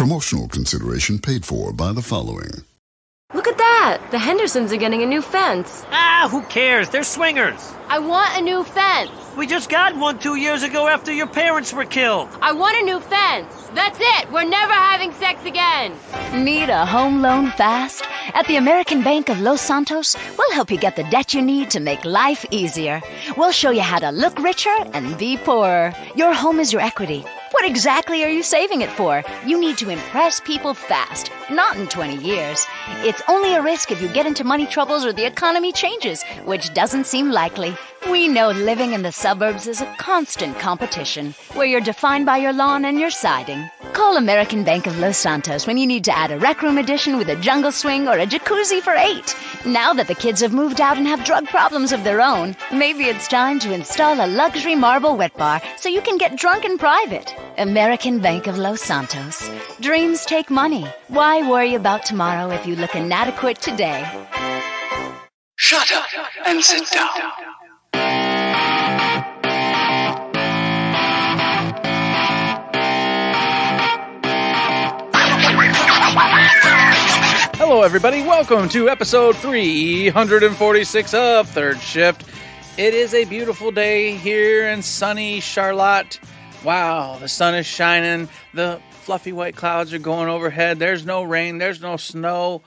Promotional consideration paid for by the following. Look at that! The Hendersons are getting a new fence. Ah, who cares? They're swingers. I want a new fence. We just got one 2 years ago after your parents were killed. I want a new fence. That's it. We're never having sex again. Need a home loan fast? At the American Bank of Los Santos, we'll help you get the debt you need to make life easier. We'll show you how to look richer and be poorer. Your home is your equity. What exactly are you saving it for? You need to impress people fast, not in 20 years. It's only a risk if you get into money troubles or the economy changes, which doesn't seem likely. We know living in the suburbs is a constant competition, where you're defined by your lawn and your siding. Call American Bank of Los Santos when you need to add a rec room addition with a jungle swing or a jacuzzi for 8. Now that the kids have moved out and have drug problems of their own, maybe it's time to install a luxury marble wet bar so you can get drunk in private. American Bank of Los Santos. Dreams take money. Why worry about tomorrow if you look inadequate today? Shut up and sit down. Hello, everybody. Welcome to episode 346 of Third Shift. It is a beautiful day here in sunny Charlotte. Wow, the sun is shining. The fluffy white clouds are going overhead. There's no rain. There's no snow.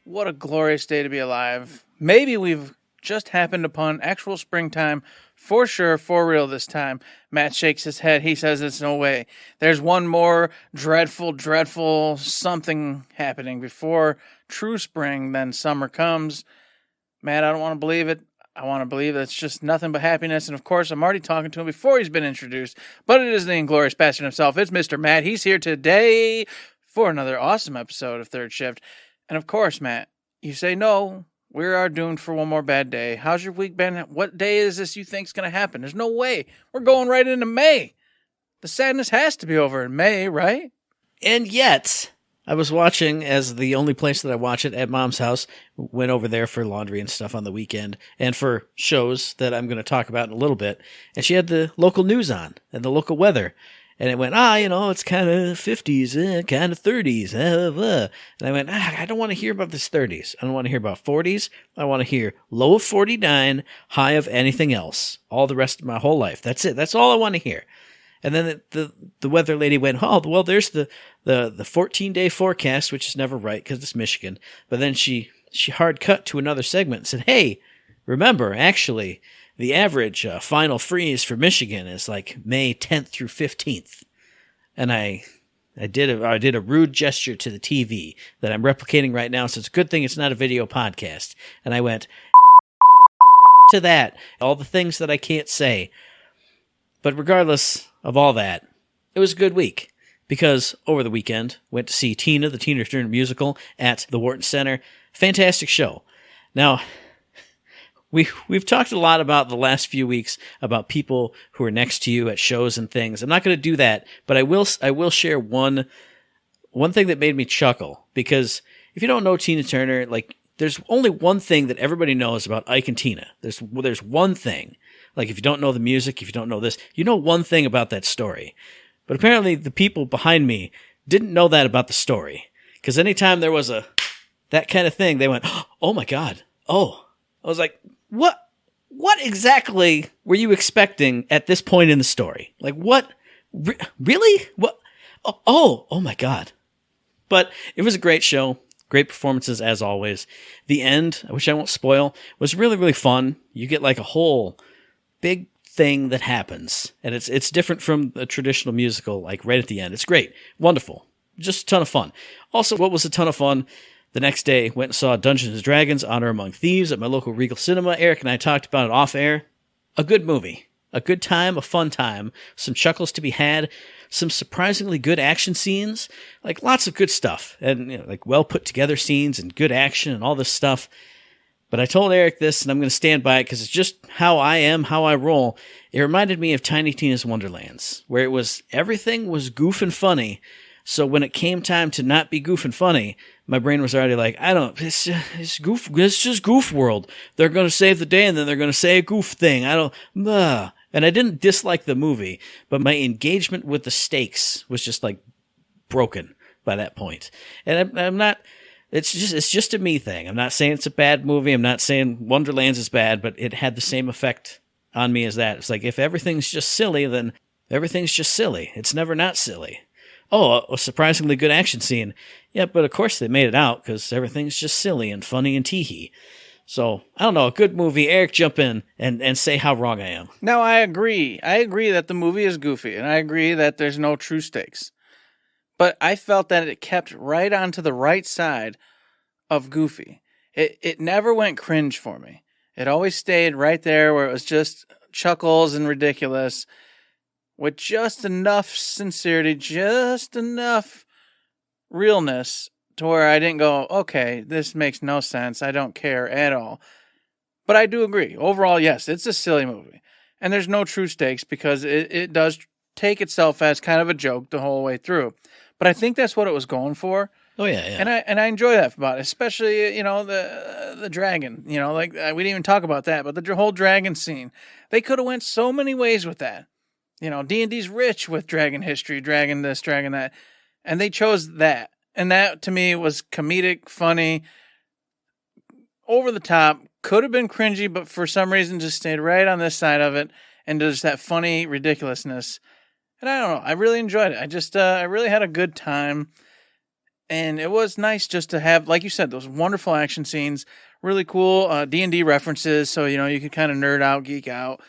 What a glorious day to be alive. Maybe we've just happened upon actual springtime for sure, for real this time. Matt shakes his head. He says it's no way. There's one more dreadful something happening before true spring, then summer comes. Matt, I don't want to believe it. I want to believe it's just nothing but happiness. And of course, I'm already talking to him before he's been introduced. But it is the Inglorious Bastard himself. It's Mr. Matt. He's here today for another awesome episode of Third Shift. And of course, Matt, you say no. We are doomed for one more bad day. How's your week been? What day is this you think's going to happen? There's no way. We're going right into May. The sadness has to be over in May, right? And yet, I was watching, as the only place that I watch it, at Mom's house. Went over there for laundry and stuff on the weekend, and for shows that I'm going to talk about in a little bit. And she had the local news on, and the local weather. And it went, it's kind of 50s, kind of 30s. And I went, I don't want to hear about this 30s. I don't want to hear about 40s. I want to hear low of 49, high of anything else. All the rest of my whole life. That's it. That's all I want to hear. And then the weather lady went, there's the 14-day forecast, which is never right because it's Michigan. But then she hard cut to another segment and said, hey, remember, actually, the average final freeze for Michigan is like May 10th through 15th. And I did a rude gesture to the TV that I'm replicating right now, so it's a good thing it's not a video podcast. And I went to that, all the things that I can't say. But regardless of all that, it was a good week because over the weekend, went to see Tina, the Tina Turner musical at the Wharton Center. Fantastic show. Now, We've talked a lot about the last few weeks about people who are next to you at shows and things. I'm not going to do that, but I will share one thing that made me chuckle, because if you don't know Tina Turner, like, there's only one thing that everybody knows about Ike and Tina. There's one thing. Like, if you don't know the music, if you don't know this, you know one thing about that story. But apparently the people behind me didn't know that about the story, because anytime there was that kind of thing, they went, "Oh my God. Oh." I was like, What exactly were you expecting at this point in the story? Like, what? Really? What? Oh my God. But it was a great show. Great performances, as always. The end, which I won't spoil, was really, really fun. You get like a whole big thing that happens. And it's different from a traditional musical, like right at the end. It's great. Wonderful. Just a ton of fun. Also, what was a ton of fun? The next day, went and saw Dungeons & Dragons: Honor Among Thieves at my local Regal Cinema. Eric and I talked about it off air. A good movie. A good time, a fun time. Some chuckles to be had. Some surprisingly good action scenes. Like, lots of good stuff. And, like, well put together scenes and good action and all this stuff. But I told Eric this, and I'm going to stand by it because it's just how I am, how I roll. It reminded me of Tiny Tina's Wonderlands, where everything was goof and funny. So when it came time to not be goof and funny, my brain was already like, it's just goof world. They're going to save the day and then they're going to say a goof thing. And I didn't dislike the movie, but my engagement with the stakes was just like broken. by that point. And I'm not. It's just a me thing. I'm not saying it's a bad movie. I'm not saying Wonderlands is bad, but it had the same effect on me as that. It's like if everything's just silly, then everything's just silly. It's never not silly. Oh, a surprisingly good action scene. Yeah, but of course they made it out because everything's just silly and funny and teehee. So, I don't know, a good movie. Eric, jump in and say how wrong I am. No, I agree. I agree that the movie is goofy, and I agree that there's no true stakes. But I felt that it kept right onto the right side of goofy. It never went cringe for me. It always stayed right there where it was just chuckles and ridiculous with just enough sincerity, just enough realness to where I didn't go, okay, this makes no sense. I don't care at all. But I do agree. Overall, yes, it's a silly movie. And there's no true stakes because it does take itself as kind of a joke the whole way through. But I think that's what it was going for. Oh, yeah, yeah. And I enjoy that about it, especially, the dragon. We didn't even talk about that, but the whole dragon scene. They could have went so many ways with that. D&D's rich with dragon history, dragon this, dragon that. And they chose that. And that, to me, was comedic, funny, over the top, could have been cringy, but for some reason just stayed right on this side of it, and just that funny ridiculousness. And I don't know, I really enjoyed it. I really had a good time, and it was nice just to have, like you said, those wonderful action scenes, really cool D&D references, so, you could kind of nerd out, geek out,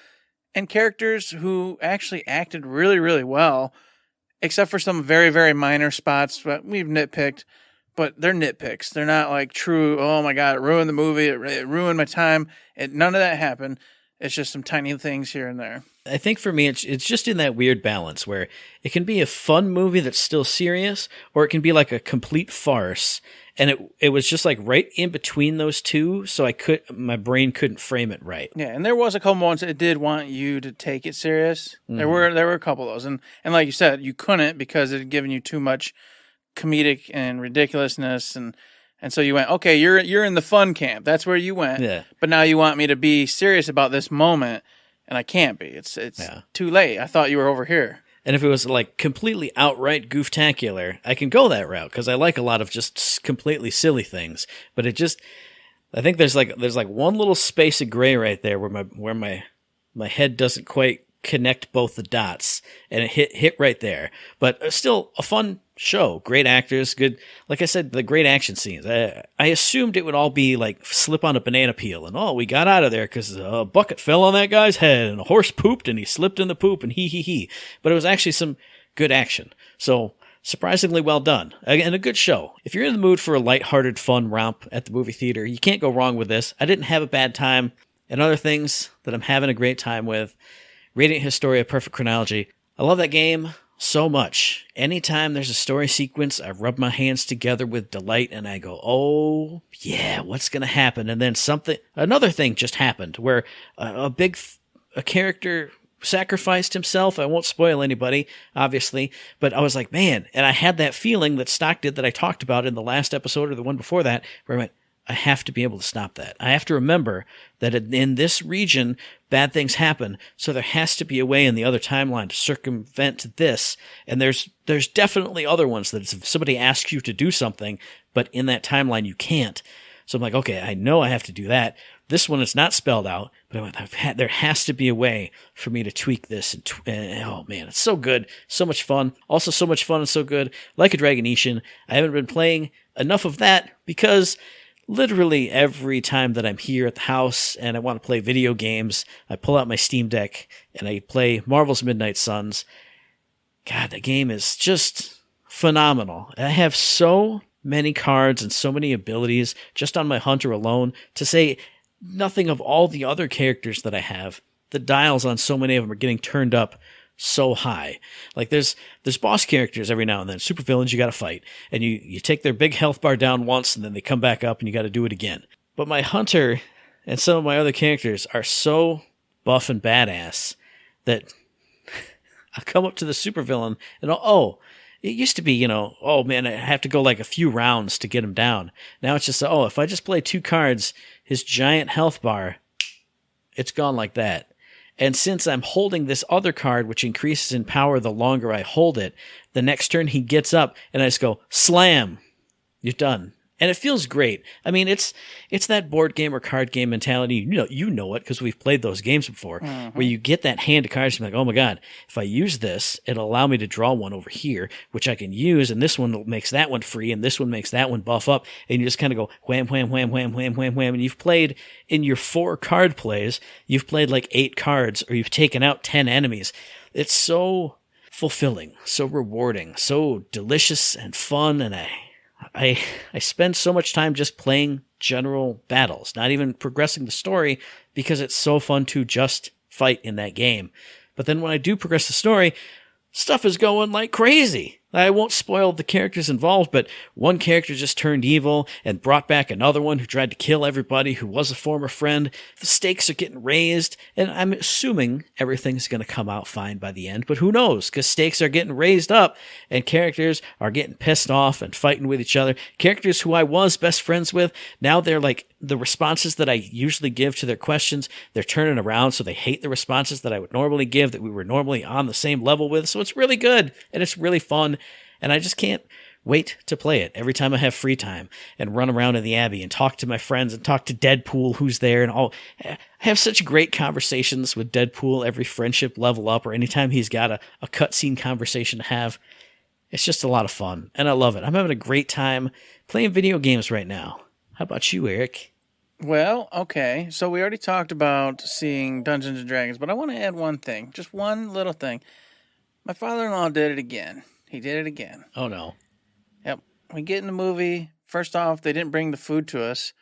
and characters who actually acted really, really well, except for some very, very minor spots that we've nitpicked, but they're nitpicks. They're not like true, oh my God, it ruined the movie, it ruined my time. None of that happened. It's just some tiny things here and there. I think for me, it's just in that weird balance where it can be a fun movie that's still serious, or it can be like a complete farce. And it was just like right in between those two, so my brain couldn't frame it right. Yeah, and there was a couple moments it did want you to take it serious. Mm-hmm. There were a couple of those, and like you said, you couldn't because it had given you too much comedic and ridiculousness, and so you went, okay, you're in the fun camp. That's where you went. Yeah. But now you want me to be serious about this moment, and I can't be. It's too late. I thought you were over here. And if it was like completely outright gooftacular, I can go that route because I like a lot of just completely silly things. But I think there's like one little space of gray right there where my head doesn't quite connect both the dots, and it hit right there. But still a fun show, great actors, good. Like I said, the great action scenes. I assumed it would all be like slip on a banana peel, and we got out of there because a bucket fell on that guy's head, and a horse pooped, and he slipped in the poop, and he. But it was actually some good action. So surprisingly well done, and a good show. If you're in the mood for a lighthearted, fun romp at the movie theater, you can't go wrong with this. I didn't have a bad time, and other things that I'm having a great time with. Radiant Historia, Perfect Chronology. I love that game so much. Anytime there's a story sequence, I rub my hands together with delight and I go, oh yeah, what's going to happen? And then another thing just happened where a character sacrificed himself. I won't spoil anybody, obviously, but I was like, man, and I had that feeling that Stock did that I talked about in the last episode or the one before that, where I went, I have to be able to stop that. I have to remember that in this region, bad things happen, so there has to be a way in the other timeline to circumvent this. And there's definitely other ones that if somebody asks you to do something, but in that timeline you can't. So I'm like, okay, I know I have to do that. This one is not spelled out, but I went, there has to be a way for me to tweak this. And oh man, it's so good. So much fun. Also so much fun and so good. Like a Dragonetian, I haven't been playing enough of that because literally every time that I'm here at the house and I want to play video games, I pull out my Steam Deck and I play Marvel's Midnight Suns. God, that game is just phenomenal. I have so many cards and so many abilities just on my Hunter alone, to say nothing of all the other characters that I have. The dials on so many of them are getting turned up so high. Like there's boss characters every now and then, supervillains you got to fight, and you take their big health bar down once and then they come back up and you got to do it again. But my Hunter and some of my other characters are so buff and badass that I come up to the supervillain and it used to be, oh man, I have to go like a few rounds to get him down. Now it's just, if I just play 2 cards, his giant health bar, it's gone like that. And since I'm holding this other card, which increases in power the longer I hold it, the next turn he gets up and I just go, slam, you're done. And it feels great. I mean, it's that board game or card game mentality. You know it because we've played those games before, where you get that hand of cards and you're like, oh my God, if I use this, it'll allow me to draw one over here, which I can use, and this one makes that one free, and this one makes that one buff up, and you just kind of go wham, wham, wham, wham, wham, wham, wham, and you've played, in your 4 card plays, you've played like 8 cards, or you've taken out 10 enemies. It's so fulfilling, so rewarding, so delicious and fun, and I spend so much time just playing general battles, not even progressing the story, because it's so fun to just fight in that game. But then when I do progress the story, stuff is going like crazy. I won't spoil the characters involved, but one character just turned evil and brought back another one who tried to kill everybody who was a former friend. The stakes are getting raised, and I'm assuming everything's going to come out fine by the end, but who knows? Because stakes are getting raised up, and characters are getting pissed off and fighting with each other. Characters who I was best friends with, now they're like, the responses that I usually give to their questions, they're turning around, so they hate the responses that I would normally give, that we were normally on the same level with. So it's really good, and it's really fun. And I just can't wait to play it every time I have free time and run around in the Abbey and talk to my friends and talk to Deadpool, who's there, and I have such great conversations with Deadpool every friendship level up, or anytime he's got a cutscene conversation to have. It's just a lot of fun, and I love it. I'm having a great time playing video games right now. How about you, Eric? Well, okay. So we already talked about seeing Dungeons and Dragons, but I want to add one thing, just one little thing. My father-in-law did it again. He did it again. Oh, no. Yep. We get in the movie. First off, they didn't bring the food to us.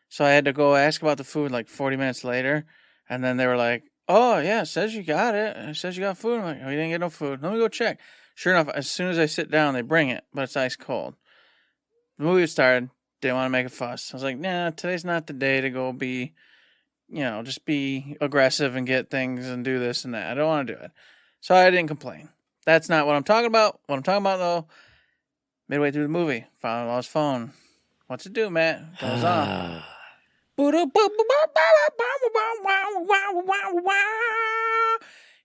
So I had to go ask about the food like 40 minutes later. And then they were like, oh, yeah, it says you got it. It says you got food. I'm like, oh, you didn't get no food. Let me go check. Sure enough, as soon as I sit down, they bring it, but it's ice cold. The movie started. Didn't want to make a fuss. I was like, nah, today's not the day to go be, just be aggressive and get things and do this and that. I don't want to do it. So I didn't complain. That's not what I'm talking about. What I'm talking about, though, midway through the movie, father-in-law's phone. What's it do, Matt? Goes off.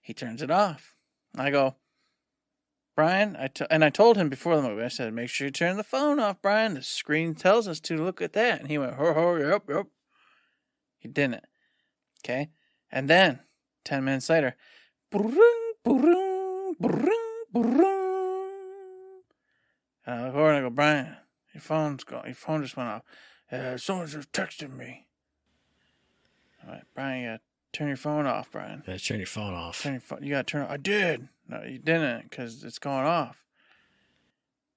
He turns it off. I go, Brian, I told him before the movie, I said, make sure you turn the phone off, Brian. The screen tells us to look at that. And he went, yep. He didn't. Okay? And then, 10 minutes later, and I look over and I go, Brian, your phone just went off. Someone's just texting me. All right, Brian, you gotta turn your phone off, Brian. You gotta turn your phone off. You gotta turn it. I did. No, you didn't, because it's going off.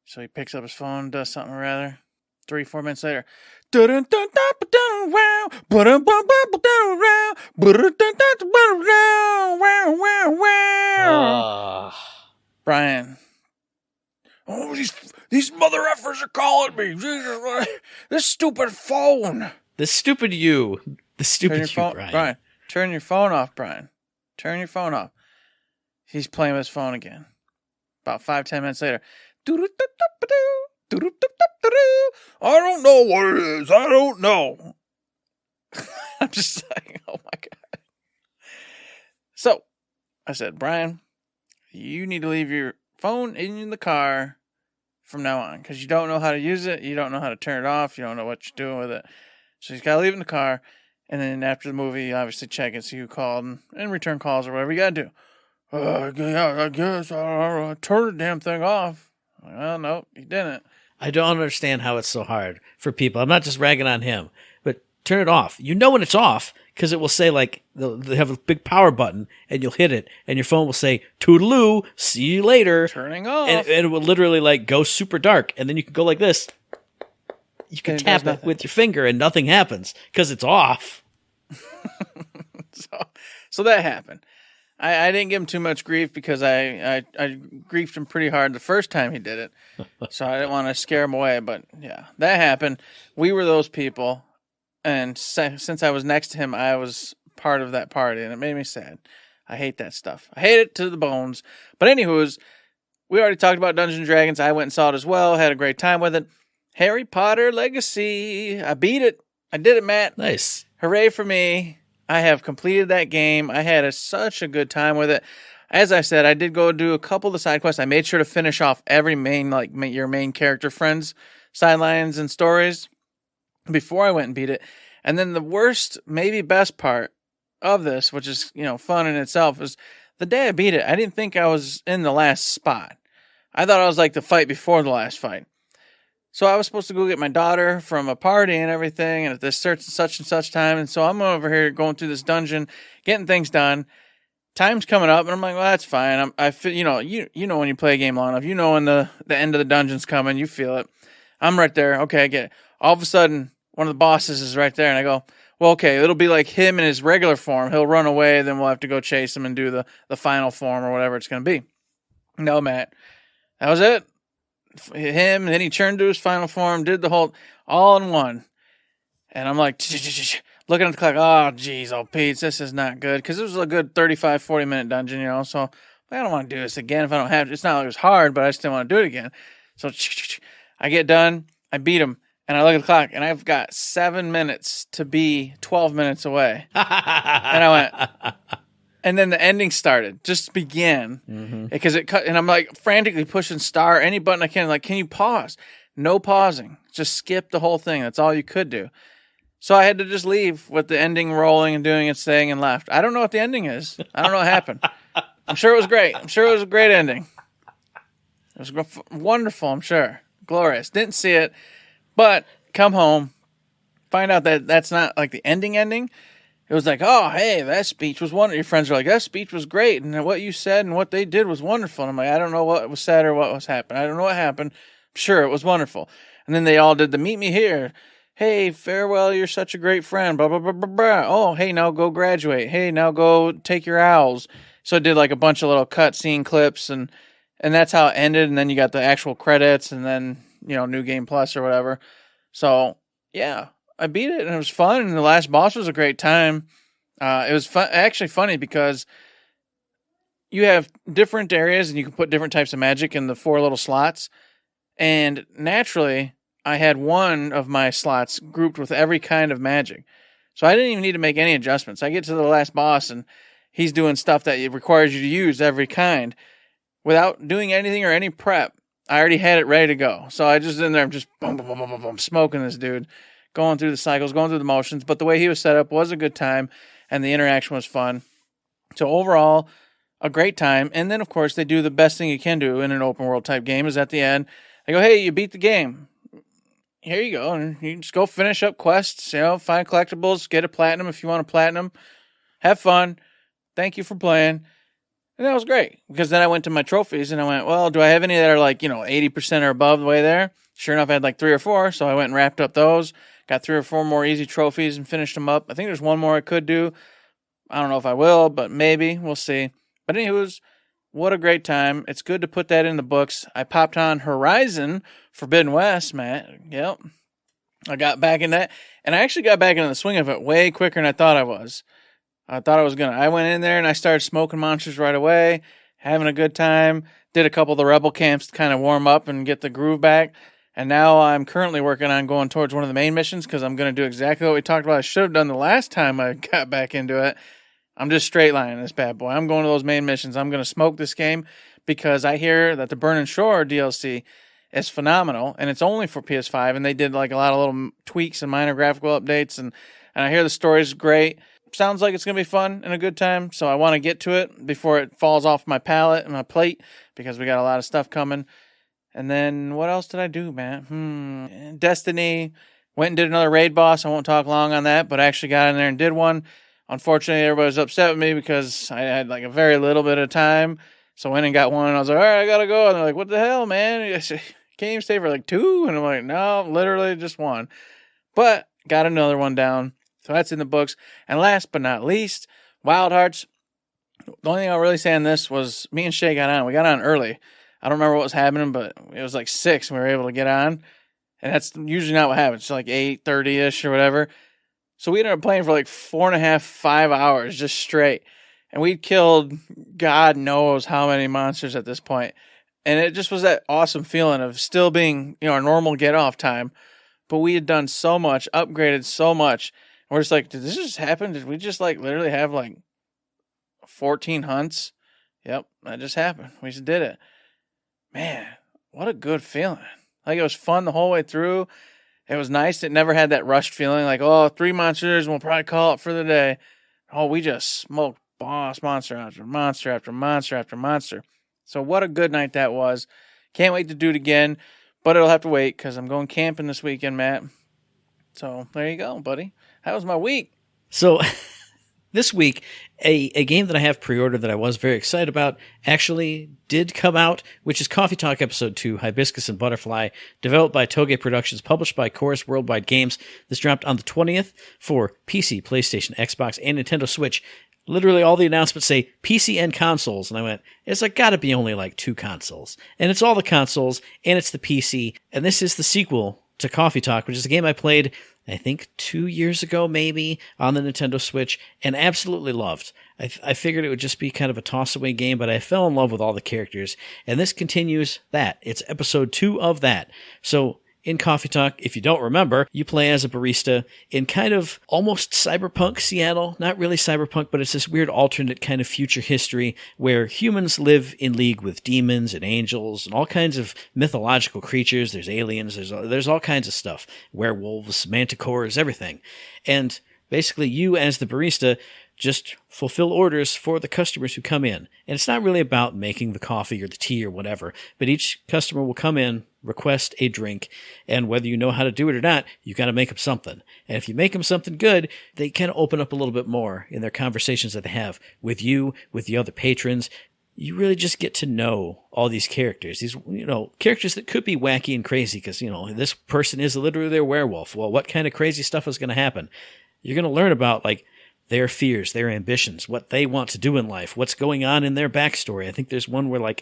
So he picks up his phone, does something or other. 3-4 minutes later. Brian. Oh, these mother effers are calling me. This stupid phone. This stupid you. The stupid you, Brian. Brian, turn your phone off, Brian. Turn your phone off. He's playing with his phone again. About 5-10 minutes later. I don't know what it is. I don't know. I'm just like, oh my God. So I said, Brian, you need to leave your phone in the car from now on, because you don't know how to use it. You don't know how to turn it off. You don't know what you're doing with it. So he's got to leave it in the car. And then after the movie, you obviously check and see who called and return calls or whatever you got to do. I guess I'll turn the damn thing off. Well, no, he didn't. I don't understand how it's so hard for people. I'm not just ragging on him, but turn it off. You know when it's off, because it will say, like, they have a big power button, and you'll hit it, and your phone will say, toodaloo, see you later. Turning off. And it will literally, like, go super dark, and then you can go like this. You can tap it with your finger, and nothing happens, because it's off. So that happened. I didn't give him too much grief, because I griefed him pretty hard the first time he did it. So I didn't want to scare him away, but yeah, that happened. We were those people. And since I was next to him, I was part of that party, and it made me sad. I hate that stuff. I hate it to the bones. But anywho's, we already talked about Dungeons and Dragons. I went and saw it as well. Had a great time with it. Harry Potter Legacy. I beat it. I did it, Matt. Nice. Hooray for me. I have completed that game. I had such a good time with it. As I said, I did go do a couple of the side quests. I made sure to finish off every main, like your main character friends, sidelines, and stories before I went and beat it. And then the worst, maybe best part of this, which is, fun in itself, is the day I beat it, I didn't think I was in the last spot. I thought I was like the fight before the last fight. So I was supposed to go get my daughter from a party and everything, and at this such and such time. And so I'm over here going through this dungeon, getting things done. Time's coming up, and I'm like, well, that's fine. I feel, you know when you play a game long enough, you know when the end of the dungeon's coming, you feel it. I'm right there. Okay, I get it. All of a sudden, one of the bosses is right there, and I go, well, okay, it'll be like him in his regular form. He'll run away, then we'll have to go chase him and do the final form or whatever it's going to be. No, Matt. That was it. Him, and then he turned to his final form, did the whole, all in one. And I'm like, looking at the clock, oh, geez, Pete, this is not good. Because it was a good 35, 40-minute dungeon, so I don't want to do this again if I don't have to. It's not like it was hard, but I just didn't want to do it again. So I get done, I beat him, and I look at the clock, and I've got 7 minutes to be 12 minutes away. And I went, and then the ending started, just began, because it cut, and I'm like frantically pushing star, any button I can, like, can you pause? No pausing, just skip the whole thing. That's all you could do. So I had to just leave with the ending rolling and doing its thing and left. I don't know what the ending is. I don't know what happened. I'm sure it was great. I'm sure it was a great ending. It was wonderful, I'm sure. Glorious. Didn't see it, but come home, find out that that's not like the ending. It was like, oh, hey, that speech was wonderful. Your friends were like, that speech was great, and what you said and what they did was wonderful. And I'm like, I don't know what was said or what was happened. I don't know what happened. I'm sure it was wonderful. And then they all did the meet me here. Hey, farewell, you're such a great friend, blah, blah, blah, blah, blah. Oh, hey, now go graduate. Hey, now go take your owls. So it did like a bunch of little cutscene clips, and that's how it ended. And then you got the actual credits, and then, New Game Plus or whatever. So, yeah. I beat it, and it was fun, and the last boss was a great time. It was actually funny because you have different areas, and you can put different types of magic in the 4 little slots. And naturally, I had one of my slots grouped with every kind of magic. So I didn't even need to make any adjustments. I get to the last boss, and he's doing stuff that requires you to use every kind without doing anything or any prep. I already had it ready to go. So I just in there, I'm just boom, boom, boom, boom, boom, boom, smoking this dude. Going through the cycles, going through the motions, but the way he was set up was a good time, and the interaction was fun. So overall, a great time. And then, of course, they do the best thing you can do in an open world type game is at the end, they go, hey, you beat the game. Here you go. And you just go finish up quests, find collectibles, get a platinum if you want a platinum. Have fun. Thank you for playing. And that was great, because then I went to my trophies, and I went, well, do I have any that are like, 80% or above the way there? Sure enough, I had like 3 or 4, so I went and wrapped up those. Got 3 or 4 more easy trophies and finished them up. I think there's one more I could do. I don't know if I will, but maybe. We'll see. But anyways, what a great time. It's good to put that in the books. I popped on Horizon Forbidden West, Matt. Yep. I got back in that. And I actually got back into the swing of it way quicker than I thought I was. I thought I was going to. I went in there and I started smoking monsters right away, having a good time. Did a couple of the rebel camps to kind of warm up and get the groove back. And now I'm currently working on going towards one of the main missions, because I'm going to do exactly what we talked about. I should have done the last time I got back into it. I'm just straight lining this bad boy. I'm going to those main missions. I'm going to smoke this game, because I hear that the Burning Shore DLC is phenomenal, and it's only for PS5, and they did like a lot of little tweaks and minor graphical updates, and I hear the story's great. Sounds like it's going to be fun and a good time, so I want to get to it before it falls off my palette and my plate, because we got a lot of stuff coming. And then, what else did I do, man? Destiny. Went and did another raid boss. I won't talk long on that, but I actually got in there and did one. Unfortunately, everybody was upset with me because I had like a very little bit of time. So I went and got one, and I was like, all right, I got to go. And they're like, what the hell, man? You can't even stay for like 2? And I'm like, no, literally just 1. But got another one down. So that's in the books. And last but not least, Wild Hearts. The only thing I'll really say on this was me and Shay got on. We got on early. I don't remember what was happening, but it was like 6 and we were able to get on. And that's usually not what happens. It's like 8:30-ish or whatever. So we ended up playing for like 4.5, 5 hours just straight. And we'd killed God knows how many monsters at this point. And it just was that awesome feeling of still being, our normal get-off time. But we had done so much, upgraded so much. We're just like, did this just happen? Did we just like literally have like 14 hunts? Yep, that just happened. We just did it. Man, what a good feeling. Like, it was fun the whole way through. It was nice. It never had that rushed feeling like, oh, 3 monsters, we'll probably call it for the day. Oh, we just smoked boss monster after monster after monster after monster. So what a good night that was. Can't wait to do it again, but it'll have to wait because I'm going camping this weekend, Matt. So there you go, buddy. That was my week. So this week, a game that I have pre-ordered that I was very excited about actually did come out, which is Coffee Talk Episode 2, Hibiscus and Butterfly, developed by Toge Productions, published by Chorus Worldwide Games. This dropped on the 20th for PC, PlayStation, Xbox, and Nintendo Switch. Literally all the announcements say PC and consoles, and I went, it's like gotta be only like 2 consoles. And it's all the consoles, and it's the PC, and this is the sequel to Coffee Talk, which is a game I played, I think 2 years ago maybe, on the Nintendo Switch, and absolutely loved. I figured it would just be kind of a toss-away game, but I fell in love with all the characters, and this continues that. It's episode 2 of that. So in Coffee Talk, if you don't remember, you play as a barista in kind of almost cyberpunk Seattle. Not really cyberpunk, but it's this weird alternate kind of future history where humans live in league with demons and angels and all kinds of mythological creatures. There's aliens, there's all kinds of stuff. Werewolves, manticores, everything. And basically you as the barista just fulfill orders for the customers who come in. And it's not really about making the coffee or the tea or whatever, but each customer will come in, request a drink, and whether you know how to do it or not, you got to make them something. And if you make them something good, they kind of open up a little bit more in their conversations that they have with you, with the other patrons. You really just get to know all these characters. These, characters that could be wacky and crazy because, this person is literally a werewolf. Well, what kind of crazy stuff is going to happen? You're going to learn about, their fears, their ambitions, what they want to do in life, what's going on in their backstory. I think there's one where,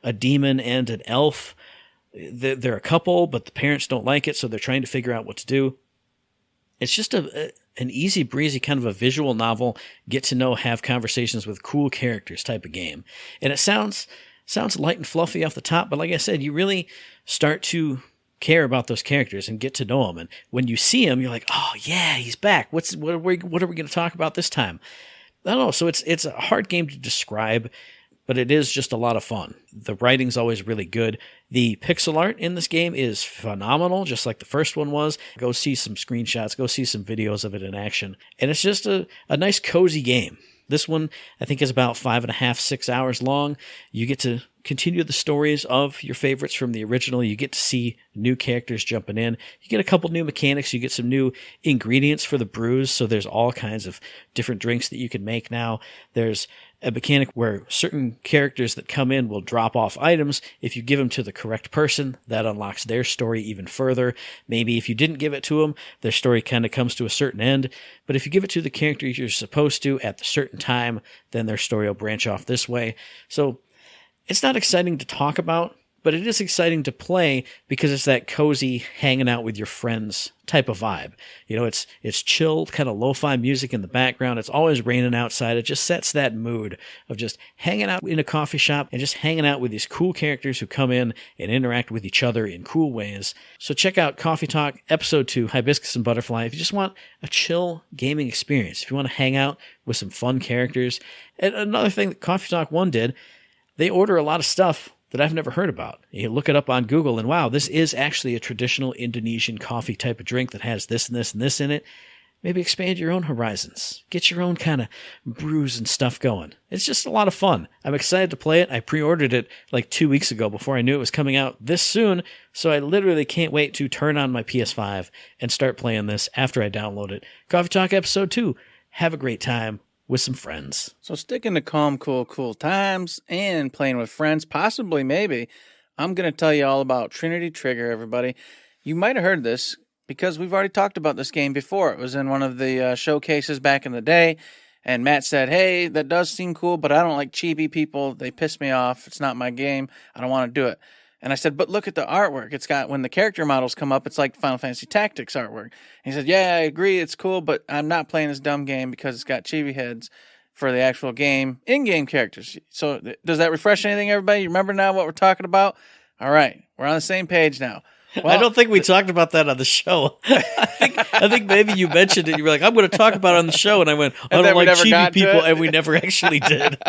a demon and an elf, they're a couple, but the parents don't like it, so they're trying to figure out what to do. It's just an easy breezy kind of a visual novel, get to know, have conversations with cool characters type of game. And it sounds light and fluffy off the top, but like I said, you really start to care about those characters and get to know them. And when you see them, you're like, oh yeah, he's back. What are we going to talk about this time? I don't know. So it's a hard game to describe, but it is just a lot of fun. The writing's always really good. The pixel art in this game is phenomenal, just like the first one was. Go see some screenshots, go see some videos of it in action. And it's just a nice cozy game. This one, I think, is about 5.5, 6 hours long. You get to continue the stories of your favorites from the original. You get to see new characters jumping in. You get a couple new mechanics. You get some new ingredients for the brews. So there's all kinds of different drinks that you can make now. There's a mechanic where certain characters that come in will drop off items. If you give them to the correct person, that unlocks their story even further. Maybe if you didn't give it to them, their story kind of comes to a certain end. But if you give it to the character you're supposed to at a certain time, then their story will branch off this way. So it's not exciting to talk about, but it is exciting to play because it's that cozy hanging out with your friends type of vibe. It's chill, kind of lo-fi music in the background. It's always raining outside. It just sets that mood of just hanging out in a coffee shop and just hanging out with these cool characters who come in and interact with each other in cool ways. So check out Coffee Talk Episode 2, Hibiscus and Butterfly, if you just want a chill gaming experience, if you want to hang out with some fun characters. And another thing that Coffee Talk 1 did, they order a lot of stuff that I've never heard about. You look it up on Google and wow, this is actually a traditional Indonesian coffee type of drink that has this and this and this in it. Maybe expand your own horizons. Get your own kind of brews and stuff going. It's just a lot of fun. I'm excited to play it. I pre-ordered it 2 weeks ago before I knew it was coming out this soon, so I literally can't wait to turn on my PS5 and start playing this after I download it. Coffee Talk Episode 2. Have a great time with some friends. So sticking to calm, cool times and playing with friends, possibly, maybe, I'm going to tell you all about Trinity Trigger, everybody. You might have heard this because we've already talked about this game before. It was in one of the showcases back in the day, and Matt said, hey, that does seem cool, but I don't like chibi people. They piss me off. It's not my game. I don't want to do it. And I said, but look at the artwork. It's got, when the character models come up, it's like Final Fantasy Tactics artwork. And he said, yeah, I agree, it's cool, but I'm not playing this dumb game because it's got chibi heads for the actual game, in-game characters. So does that refresh anything, everybody? You remember now what we're talking about? All right, we're on the same page now. I don't think we talked about that on the show. I think maybe you mentioned it. You were like, I'm going to talk about it on the show. And I went, I don't like chibi people. And we never actually did.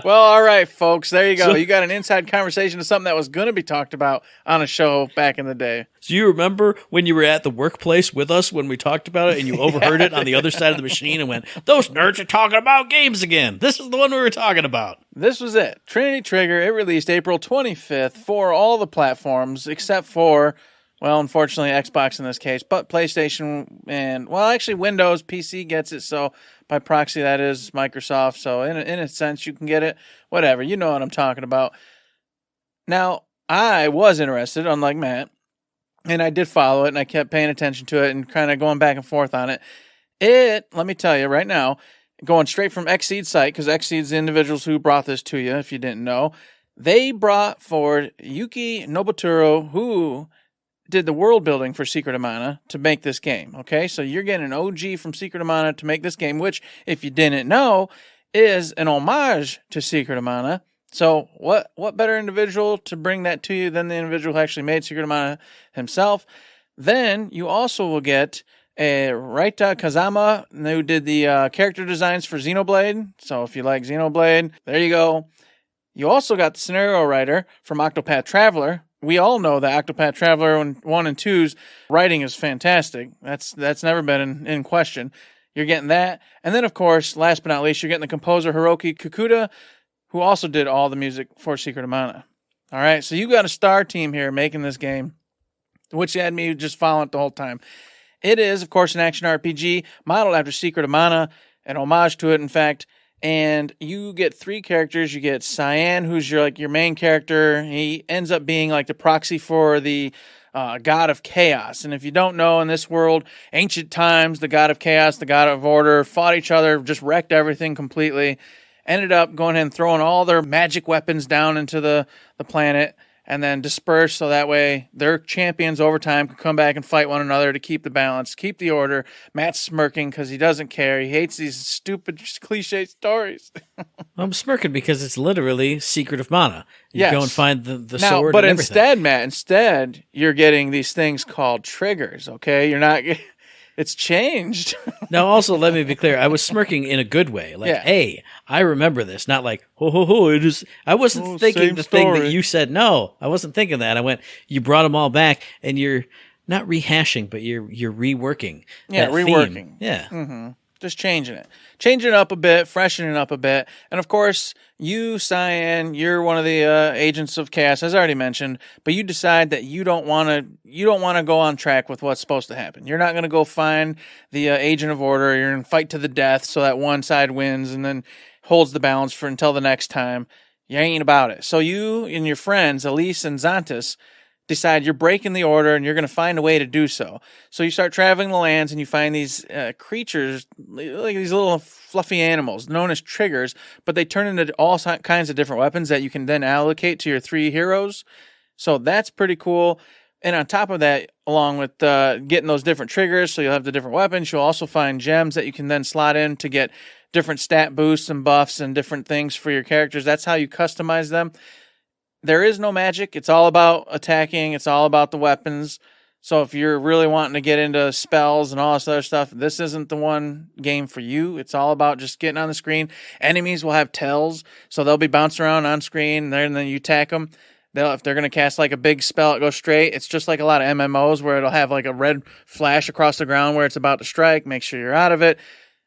Well, all right, folks. There you go. So, you got an inside conversation of something that was going to be talked about on a show back in the day. So you remember when you were at the workplace with us when we talked about it and you overheard it on the other side of the machine and went, those nerds are talking about games again. This is the one we were talking about. This was it. Trinity Trigger. It released April 25th for all the platforms except for, well, unfortunately, Xbox in this case, but PlayStation and, well, actually Windows, PC gets it. So by proxy, that is Microsoft. So in a sense, you can get it. Whatever. You know what I'm talking about. Now, I was interested, unlike Matt, and I did follow it, and I kept paying attention to it and kind of going back and forth on it. Let me tell you right now, going straight from Xseed's site, because Xseed's the individuals who brought this to you, if you didn't know. They brought forward Yuki Nobutaro, who did the world building for Secret of Mana to make this game. Okay, so you're getting an OG from Secret of Mana to make this game, which, if you didn't know, is an homage to Secret of Mana. So what better individual to bring that to you than the individual who actually made Secret of Mana himself? Then you also will get a Raita Kazama, who did the character designs for Xenoblade. So if you like Xenoblade, there you go. You also got the scenario writer from Octopath Traveler. We all know that Octopath Traveler 1 and 2's writing is fantastic. That's never been in question. You're getting that. And then, of course, last but not least, you're getting the composer Hiroki Kikuta, who also did all the music for Secret of Mana. All right, so you got a star team here making this game, which had me just following it the whole time. It is, of course, an action RPG modeled after Secret of Mana, an homage to it, in fact. And you get 3 characters. You get Cyan, who's your main character. He ends up being like the proxy for the god of chaos. And if you don't know, in this world, ancient times, the god of chaos, the god of order fought each other, just wrecked everything completely. Ended up going ahead and throwing all their magic weapons down into the planet and then disperse so that way their champions over time can come back and fight one another to keep the balance, keep the order. Matt's smirking because he doesn't care. He hates these stupid cliche stories. I'm smirking because it's literally Secret of Mana. You yes. go and find the now, sword but and everything. Instead, you're getting these things called triggers, okay? You're not... It's changed. Now, also, let me be clear. I was smirking in a good way. Like, hey, I remember this. Not like, ho, ho, ho. It is. I wasn't thinking the thing that you said. No, I wasn't thinking that. I went, you brought them all back, and you're not rehashing, but you're reworking. Yeah, reworking. Theme. Yeah. Mm-hmm. Just changing it. Changing it up a bit, freshening it up a bit. And of course, you, Cyan, you're one of the agents of chaos, as I already mentioned, but you decide that you don't want to go on track with what's supposed to happen. You're not going to go find the agent of order. You're going to fight to the death so that one side wins and then holds the balance for until the next time. You ain't about it. So you and your friends, Elise and Xantus, decide you're breaking the order and you're going to find a way to do so. So you start traveling the lands and you find these creatures, like these little fluffy animals known as triggers, but they turn into all kinds of different weapons that you can then allocate to your 3 heroes. So that's pretty cool. And on top of that, along with getting those different triggers, so you'll have the different weapons, you'll also find gems that you can then slot in to get different stat boosts and buffs and different things for your characters. That's how you customize them. There is no magic. It's all about attacking. It's all about the weapons. So if you're really wanting to get into spells and all this other stuff, this isn't the one game for you. It's all about just getting on the screen. Enemies will have tells, so they'll be bouncing around on screen, and then you attack them. If they're going to cast like a big spell, it goes straight. It's just like a lot of MMOs where it'll have like a red flash across the ground where it's about to strike. Make sure you're out of it.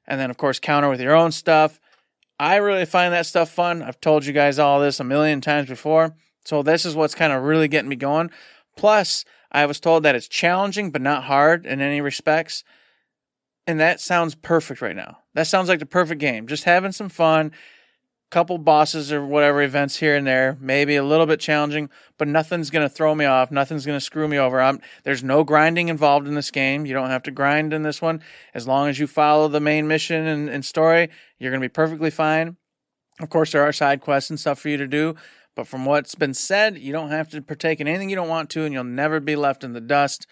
And then, of course, counter with your own stuff. I really find that stuff fun. I've told you guys all this a million times before. So this is what's kind of really getting me going. Plus, I was told that it's challenging but not hard in any respects. And that sounds perfect right now. That sounds like the perfect game. Just having some fun. Couple bosses or whatever events here and there. Maybe a little bit challenging, but nothing's going to throw me off. Nothing's going to screw me over. There's no grinding involved in this game. You don't have to grind in this one. As long as you follow the main mission and story, you're going to be perfectly fine. Of course, there are side quests and stuff for you to do. But from what's been said, you don't have to partake in anything you don't want to, and you'll never be left in the dust.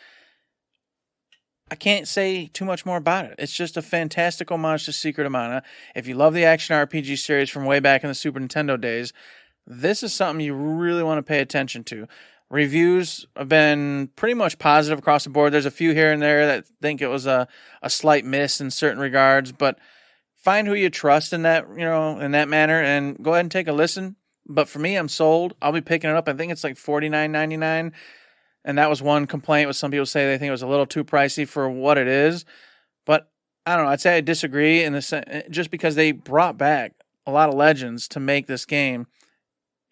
I can't say too much more about it. It's just a fantastic homage to Secret of Mana. If you love the action RPG series from way back in the Super Nintendo days, this is something you really want to pay attention to. Reviews have been pretty much positive across the board. There's a few here and there that think it was a slight miss in certain regards, but find who you trust in that, in that manner, and go ahead and take a listen. But for me, I'm sold. I'll be picking it up. I think it's like $49.99. And that was one complaint with some people say they think it was a little too pricey for what it is. But I don't know. I'd say I disagree in the sense, just because they brought back a lot of legends to make this game,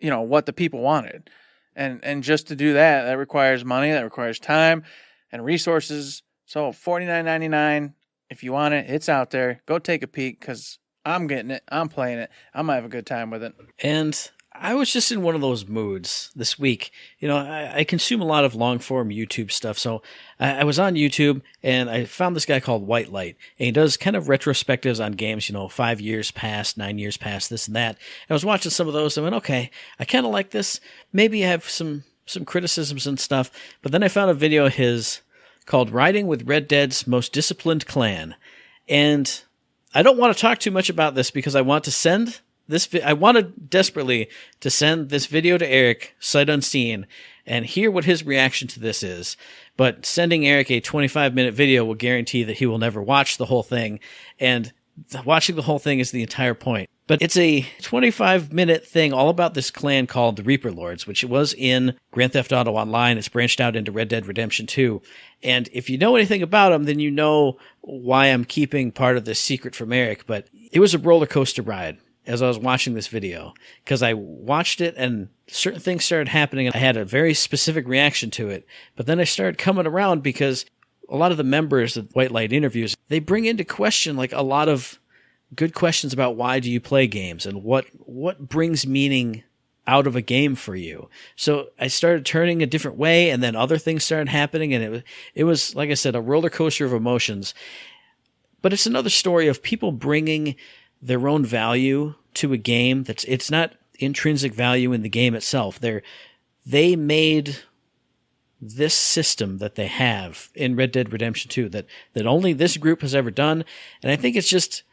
what the people wanted. And just to do that requires money, that requires time and resources. So $49.99, if you want it, it's out there. Go take a peek, because I'm getting it. I'm playing it. I'm going to have a good time with it. And I was just in one of those moods this week. I consume a lot of long-form YouTube stuff, so I was on YouTube, and I found this guy called White Light, and he does kind of retrospectives on games, 5 years past, 9 years past, this and that. And I was watching some of those, and I went, okay, I kind of like this. Maybe I have some criticisms and stuff, but then I found a video of his called Riding with Red Dead's Most Disciplined Clan, and I don't want to talk too much about this because I want to send I wanted desperately to send this video to Eric, sight unseen, and hear what his reaction to this is. But sending Eric a 25-minute video will guarantee that he will never watch the whole thing, and watching the whole thing is the entire point. But it's a 25-minute thing all about this clan called the Reaper Lords, which it was in Grand Theft Auto Online. It's branched out into Red Dead Redemption 2. And if you know anything about them, then you know why I'm keeping part of this secret from Eric. But it was a roller coaster ride as I was watching this video, because I watched it and certain things started happening and I had a very specific reaction to it. But then I started coming around because a lot of the members of White Light interviews, they bring into question like a lot of good questions about why do you play games and what brings meaning out of a game for you. So I started turning a different way, and then other things started happening, and it was like I said, a roller coaster of emotions. But it's another story of people bringing their own value to a game it's not intrinsic value in the game itself. They made this system that they have in Red Dead Redemption 2 that only this group has ever done. And I think it's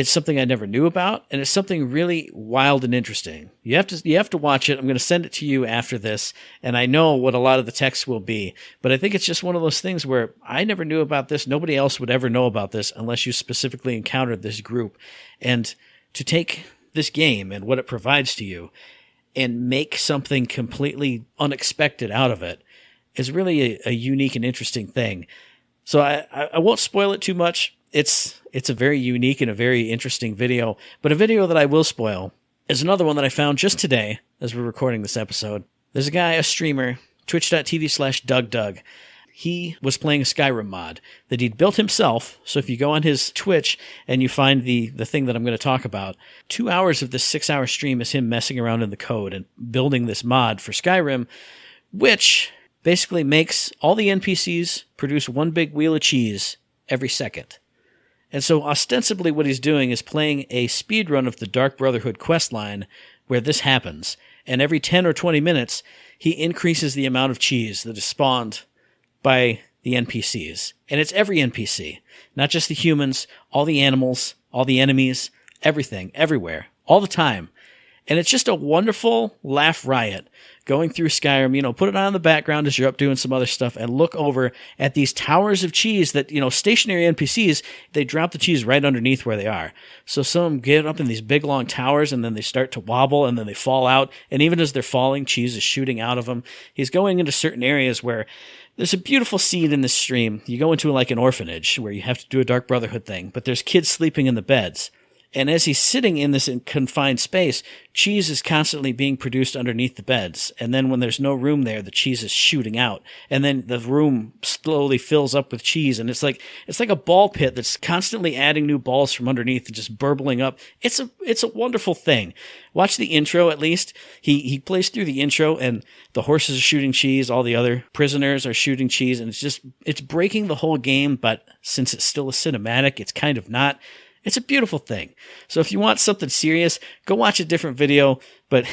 something I never knew about, and it's something really wild and interesting. You have to watch it. I'm going to send it to you after this, and I know what a lot of the text will be, but I think it's just one of those things where I never knew about this. Nobody else would ever know about this unless you specifically encountered this group. And to take this game and what it provides to you and make something completely unexpected out of it is really a unique and interesting thing. So I won't spoil it too much. It's a very unique and a very interesting video, but a video that I will spoil is another one that I found just today as we're recording this episode. There's a guy, a streamer, twitch.tv/DougDoug. He was playing a Skyrim mod that he'd built himself. So if you go on his Twitch and you find the thing that I'm going to talk about, 2 hours of this 6-hour stream is him messing around in the code and building this mod for Skyrim, which basically makes all the NPCs produce one big wheel of cheese every second. And so ostensibly what he's doing is playing a speedrun of the Dark Brotherhood questline where this happens. And every 10 or 20 minutes, he increases the amount of cheese that is spawned by the NPCs. And it's every NPC, not just the humans, all the animals, all the enemies, everything, everywhere, all the time. And it's just a wonderful laugh riot going through Skyrim. Put it on in the background as you're up doing some other stuff and look over at these towers of cheese that, stationary NPCs, they drop the cheese right underneath where they are. So some of them get up in these big long towers and then they start to wobble and then they fall out. And even as they're falling, cheese is shooting out of them. He's going into certain areas where there's a beautiful scene in this stream. You go into like an orphanage where you have to do a Dark Brotherhood thing, but there's kids sleeping in the beds. And as he's sitting in this confined space, cheese is constantly being produced underneath the beds. And then when there's no room there, the cheese is shooting out. And then the room slowly fills up with cheese. And it's like a ball pit that's constantly adding new balls from underneath and just burbling up. It's a wonderful thing. Watch the intro at least. He plays through the intro and the horses are shooting cheese. All the other prisoners are shooting cheese. And it's breaking the whole game. But since it's still a cinematic, it's kind of not. It's a beautiful thing. So if you want something serious, go watch a different video, but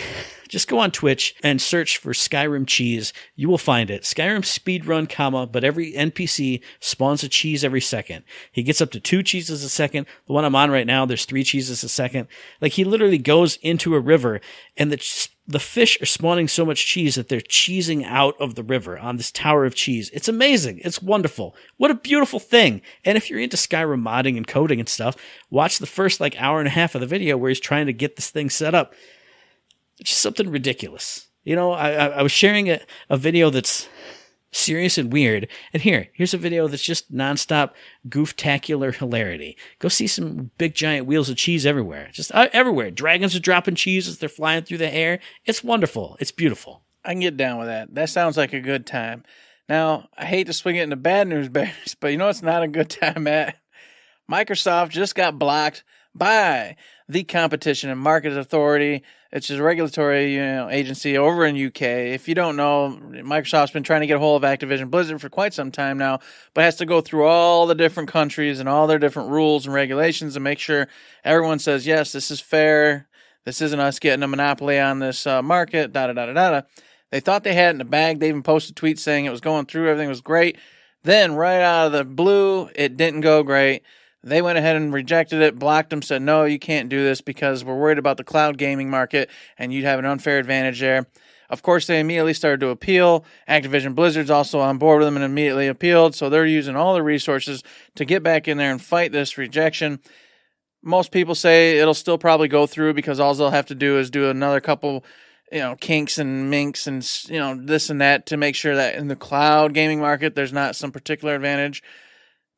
just go on Twitch and search for Skyrim cheese. You will find it. Skyrim speedrun, but every NPC spawns a cheese every second. He gets up to 2 cheeses a second. The one I'm on right now, there's 3 cheeses a second. Like he literally goes into a river and the the fish are spawning so much cheese that they're cheesing out of the river on this tower of cheese. It's amazing. It's wonderful. What a beautiful thing. And if you're into Skyrim modding and coding and stuff, watch the first hour and a half of the video where he's trying to get this thing set up. It's just something ridiculous. I was sharing a video that's serious and weird. And here's a video that's just nonstop gooftacular hilarity. Go see some big giant wheels of cheese everywhere. Just everywhere. Dragons are dropping cheese as they're flying through the air. It's wonderful. It's beautiful. I can get down with that. That sounds like a good time. Now, I hate to swing it into bad news bears, but it's not a good time at. Microsoft just got blocked by the Competition and Markets Authority. It's just a regulatory, agency over in UK. If you don't know, Microsoft's been trying to get a hold of Activision Blizzard for quite some time now, but has to go through all the different countries and all their different rules and regulations and make sure everyone says, yes, this is fair. This isn't us getting a monopoly on this market, da-da-da-da-da. They thought they had it in the bag. They even posted tweets saying it was going through, everything was great. Then, right out of the blue, it didn't go great. They went ahead and rejected it, blocked them, said, no, you can't do this because we're worried about the cloud gaming market and you'd have an unfair advantage there. Of course, they immediately started to appeal. Activision Blizzard's also on board with them and immediately appealed, so they're using all their resources to get back in there and fight this rejection. Most people say it'll still probably go through because all they'll have to do is do another couple kinks and minks and, this and that to make sure that in the cloud gaming market there's not some particular advantage.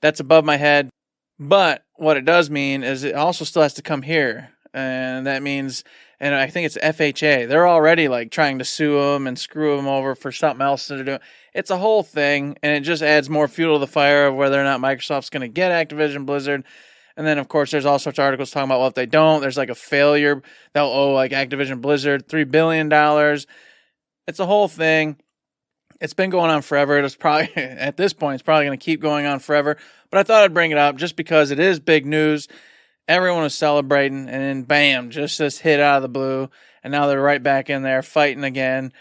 That's above my head. But what it does mean is it also still has to come here. And that means, and I think it's FHA. They're already trying to sue them and screw them over for something else that they're doing. It's a whole thing. And it just adds more fuel to the fire of whether or not Microsoft's going to get Activision Blizzard. And then, of course, there's all sorts of articles talking about, well, if they don't, there's a failure. They'll owe Activision Blizzard $3 billion. It's a whole thing. It's been going on forever. It's probably, at this point, it's probably going to keep going on forever. But I thought I'd bring it up just because it is big news. Everyone was celebrating, and then bam, just this hit out of the blue. And now they're right back in there fighting again.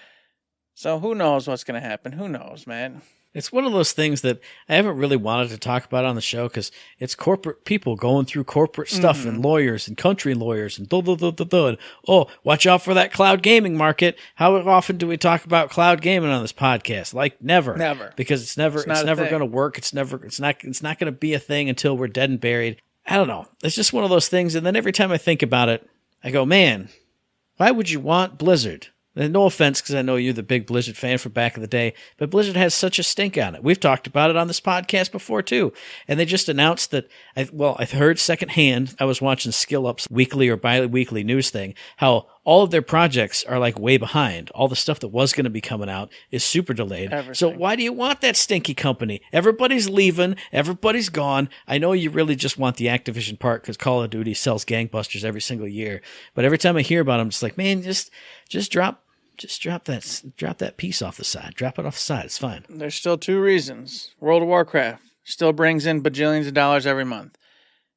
So who knows what's going to happen? Who knows, man? It's one of those things that I haven't really wanted to talk about on the show because it's corporate people going through corporate stuff and lawyers and country lawyers and and oh, watch out for that cloud gaming market. How often do we talk about cloud gaming on this podcast? Never. Because it's never going to work. It's not going to be a thing until we're dead and buried. I don't know. It's just one of those things. And then every time I think about it, I go, man, why would you want Blizzard? And no offense, because I know you're the big Blizzard fan from back in the day, but Blizzard has such a stink on it. We've talked about it on this podcast before, too. And they just announced that, I heard secondhand, I was watching Skill Up's weekly or bi-weekly news thing, how all of their projects are way behind. All the stuff that was going to be coming out is super delayed. Everything. So why do you want that stinky company? Everybody's leaving. Everybody's gone. I know you really just want the Activision part because Call of Duty sells gangbusters every single year. But every time I hear about them, it's man, just drop that piece off the side. Drop it off the side. It's fine. There's still two reasons. World of Warcraft still brings in bajillions of dollars every month.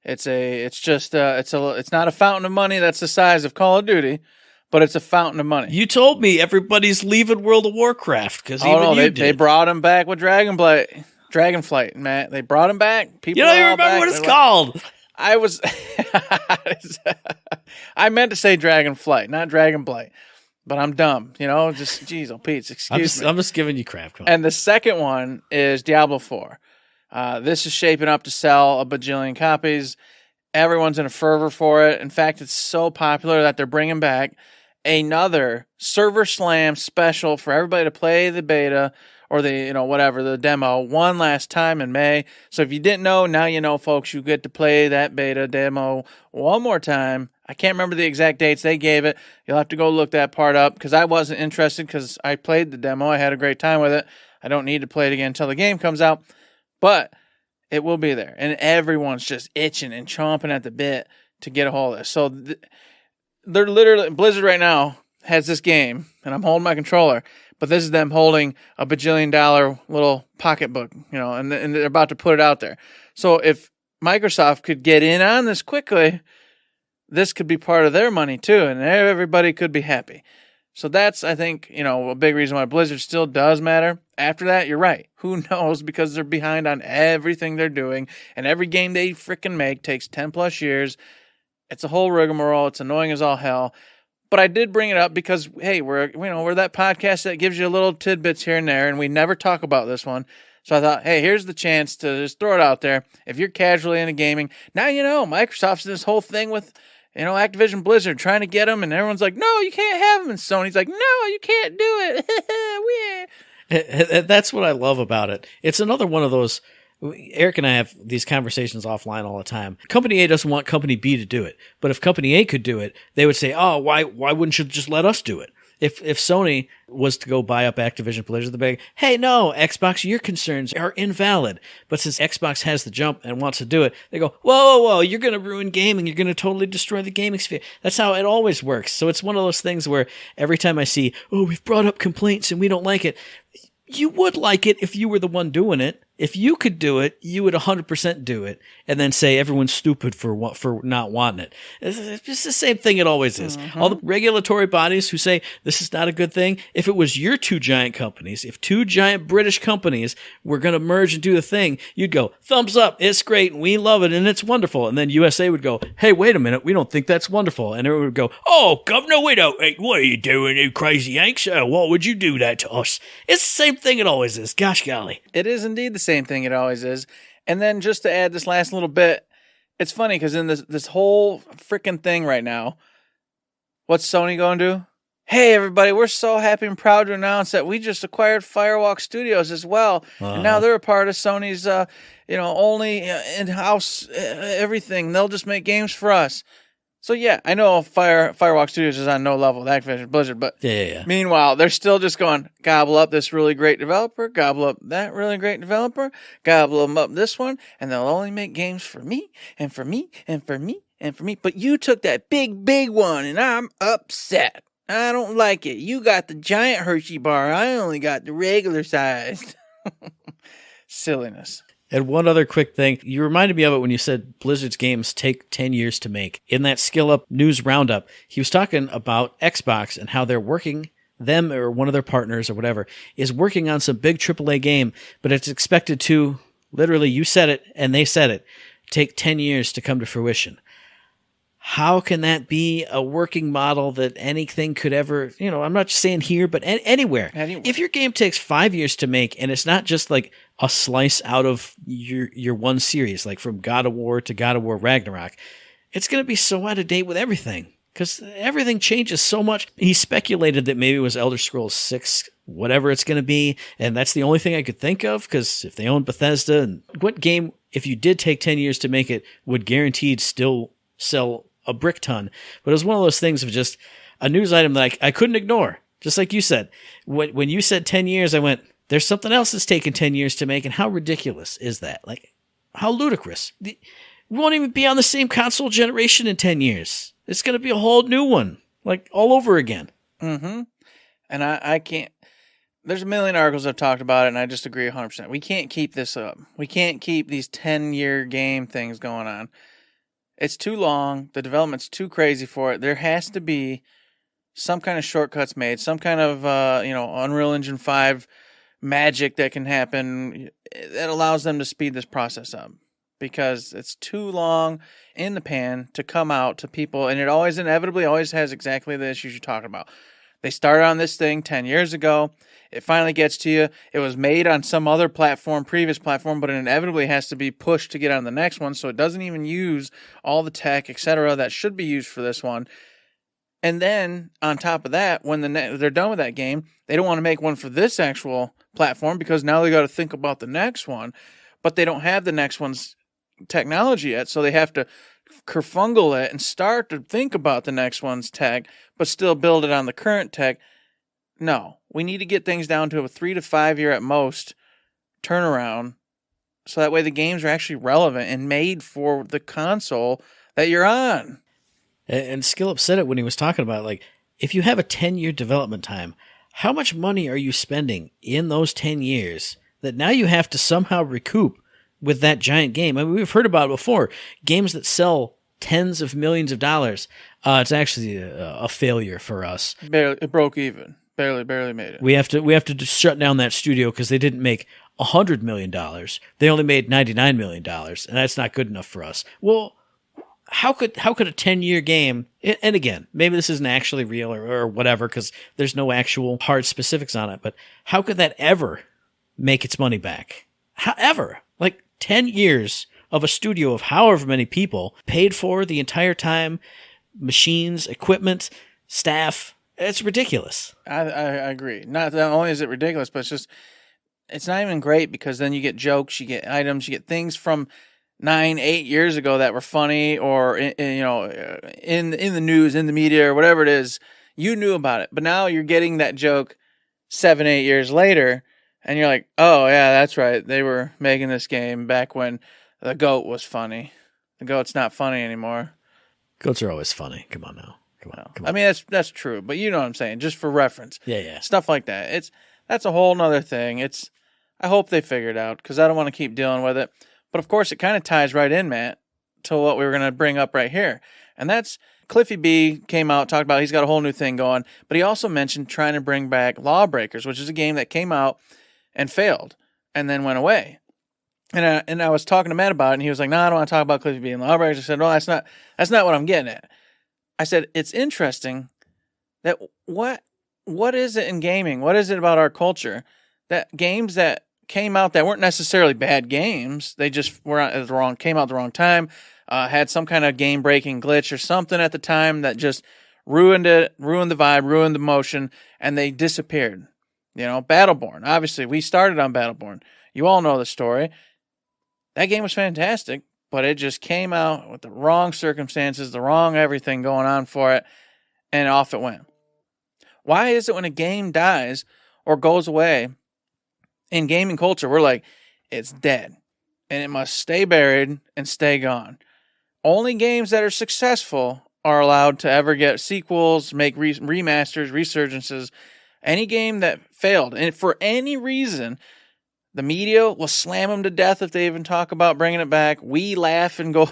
It's not a fountain of money that's the size of Call of Duty, but it's a fountain of money. You told me everybody's leaving World of Warcraft because they brought him back with Dragonflight, Matt. They brought him back. People you don't even remember what it's called. I meant to say Dragonflight, not Dragonblight. But I'm dumb, just, geez, oh, Pete, excuse me. I'm just giving you crap. And the second one is Diablo 4. This is shaping up to sell a bajillion copies. Everyone's in a fervor for it. In fact, it's so popular that they're bringing back another Server Slam special for everybody to play the beta or the demo one last time in May. So if you didn't know, now you know, folks, you get to play that beta demo one more time. I can't remember the exact dates they gave it. You'll have to go look that part up because I wasn't interested because I played the demo. I had a great time with it. I don't need to play it again until the game comes out. But it will be there. And everyone's just itching and chomping at the bit to get a hold of this. So they're literally, Blizzard right now has this game, and I'm holding my controller, but this is them holding a bajillion-dollar little pocketbook, and they're about to put it out there. So if Microsoft could get in on this quickly, this could be part of their money too, and everybody could be happy. So that's, I think, a big reason why Blizzard still does matter. After that, you're right. Who knows? Because they're behind on everything they're doing, and every game they freaking make takes 10 plus years. It's a whole rigmarole. It's annoying as all hell. But I did bring it up because, hey, we're that podcast that gives you little tidbits here and there, and we never talk about this one. So I thought, hey, here's the chance to just throw it out there. If you're casually into gaming, now you know Microsoft's in this whole thing with, Activision Blizzard trying to get them, and everyone's like, no, you can't have them. And Sony's like, no, you can't do it. That's what I love about it. It's another one of those. Eric and I have these conversations offline all the time. Company A doesn't want Company B to do it, but if Company A could do it, they would say, "Oh, why wouldn't you just let us do it?" If Sony was to go buy up Activision Blizzard, they'd be like, hey, no, Xbox, your concerns are invalid. But since Xbox has the jump and wants to do it, they go, whoa, you're going to ruin gaming. You're going to totally destroy the gaming sphere. That's how it always works. So it's one of those things where every time I see, we've brought up complaints and we don't like it. You would like it if you were the one doing it. If you could do it, you would 100% do it, and then say everyone's stupid for not wanting it. It's just the same thing it always is. Mm-hmm. All the regulatory bodies who say this is not a good thing, if it was your two giant companies, if two giant British companies were going to merge and do the thing, you'd go, thumbs up, it's great, and we love it, and it's wonderful. And then USA would go, hey, wait a minute, we don't think that's wonderful. And everyone would go, oh, Governor, we don't, what are you doing, you crazy Yanks? What would you do that to us? It's the same thing it always is. Gosh golly. It is indeed the same thing it always is. And then just to add this last little bit, it's funny because in this whole freaking thing right now, what's Sony going to do? Hey, everybody, we're so happy and proud to announce that we just acquired Firewalk Studios as well. And now they're a part of Sony's, only in-house everything. They'll just make games for us. So, yeah, I know Firewalk Studios is on no level with Activision Blizzard, but meanwhile, they're still just going, gobble up this really great developer, gobble up that really great developer, gobble them up this one, and they'll only make games for me, and for me, and for me, and for me. But you took that big one, and I'm upset. I don't like it. You got the giant Hershey bar. I only got the regular size. Silliness. And one other quick thing, you reminded me of it when you said Blizzard's games take 10 years to make. In that Skill Up News Roundup, he was talking about Xbox and how they're working, them or one of their partners or whatever, is working on some big AAA game, but it's expected to, literally, you said it and they said it, take 10 years to come to fruition. How can that be a working model that anything could ever, I'm not just saying here, but anywhere. If your game takes 5 years to make and it's not just like a slice out of your one series, like from God of War to God of War Ragnarok, it's going to be so out of date with everything because everything changes so much. He speculated that maybe it was Elder Scrolls 6, whatever it's going to be, and that's the only thing I could think of because if they own Bethesda, and what game, if you did take 10 years to make it, would guaranteed still sell a brick ton? But it was one of those things of just a news item that I couldn't ignore. Just like you said, when you said 10 years, I went, there's something else that's taken 10 years to make, and how ridiculous is that? Like, how ludicrous. We won't even be on the same console generation in 10 years. It's going to be a whole new one, like all over again. Mm-hmm. And I can't, there's a million articles I've talked about it, and I just agree 100%. We can't keep this up. We can't keep these 10-year game things going on. It's too long. The development's too crazy for it. There has to be some kind of shortcuts made, some kind of, Unreal Engine 5 magic that can happen that allows them to speed this process up because it's too long in the pan to come out to people. And it always inevitably always has exactly the issues you're talking about. They started on this thing 10 years ago. It finally gets to you. It was made on some other platform, previous platform, but it inevitably has to be pushed to get on the next one. So it doesn't even use all the tech, etc., that should be used for this one. And then on top of that, when they're done with that game, they don't want to make one for this actual platform because now they got to think about the next one. But they don't have the next one's technology yet, so they have to kerfungle it and start to think about the next one's tech, but still build it on the current tech. No, we need to get things down to a 3 to 5 year at most turnaround, so that way the games are actually relevant and made for the console that you're on. And Skillup said it when he was talking about, like, if you have a 10-year development time, how much money are you spending in those 10 years that now you have to somehow recoup with that giant game? I mean, we've heard about it before. Games that sell tens of millions of dollars. It's actually a failure for us. It broke even. Barely made it. We have to just shut down that studio because they didn't make $100 million. They only made $99 million, and that's not good enough for us. Well, how could a 10-year game, and again, maybe this isn't actually real or whatever, because there's no actual hard specifics on it, but how could that ever make its money back? However, like 10 years of a studio of however many people paid for the entire time, machines, equipment, staff. It's ridiculous. I agree. Not only is it ridiculous, but it's not even great, because then you get jokes, you get items, you get things from 9-8 years ago that were funny, or in the news, in the media, or whatever it is. You knew about it, but now you're getting that joke 7-8 years later, and you're like, oh yeah, that's right. They were making this game back when the goat was funny. The goat's not funny anymore. Goats are always funny. Come on now. Come on. I mean, that's true, but you know what I'm saying, just for reference. Yeah. Stuff like that. That's a whole nother thing. I hope they figure it out, because I don't want to keep dealing with it. But of course, it kind of ties right in, Matt, to what we were going to bring up right here. And that's Cliffy B came out, talked about he's got a whole new thing going, but he also mentioned trying to bring back Lawbreakers, which is a game that came out and failed and then went away. And I was talking to Matt about it, and he was like, no, I don't want to talk about Cliffy B and Lawbreakers. I said, no, that's not what I'm getting at. I said, it's interesting that what is it in gaming? What is it about our culture that games that came out that weren't necessarily bad games, they just came out at the wrong time, had some kind of game-breaking glitch or something at the time that just ruined it, ruined the vibe, ruined the motion, and they disappeared. Battleborn. Obviously, we started on Battleborn. You all know the story. That game was fantastic, but it just came out with the wrong circumstances, the wrong everything going on for it, and off it went. Why is it when a game dies or goes away in gaming culture, we're like, it's dead, and it must stay buried and stay gone? Only games that are successful are allowed to ever get sequels, make remasters, resurgences. Any game that failed, and for any reason, the media will slam them to death if they even talk about bringing it back. We laugh and go,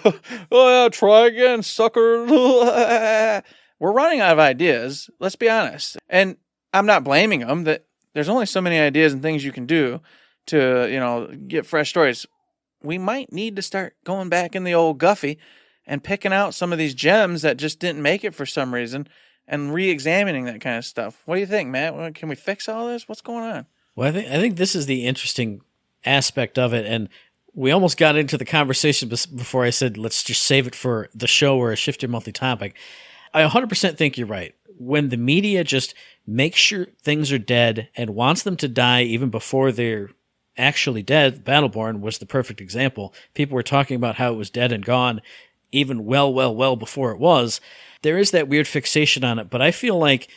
oh, yeah, try again, sucker. We're running out of ideas, let's be honest. And I'm not blaming them. That there's only so many ideas and things you can do to, get fresh stories. We might need to start going back in the old Guffey and picking out some of these gems that just didn't make it for some reason and re-examining that kind of stuff. What do you think, Matt? Can we fix all this? What's going on? Well, I think this is the interesting aspect of it, and we almost got into the conversation before I said let's just save it for the show or a Shift Your Monthly topic. I 100% think you're right. When the media just makes sure things are dead and wants them to die even before they're actually dead, Battleborn was the perfect example. People were talking about how it was dead and gone even well before it was. There is that weird fixation on it, but I feel like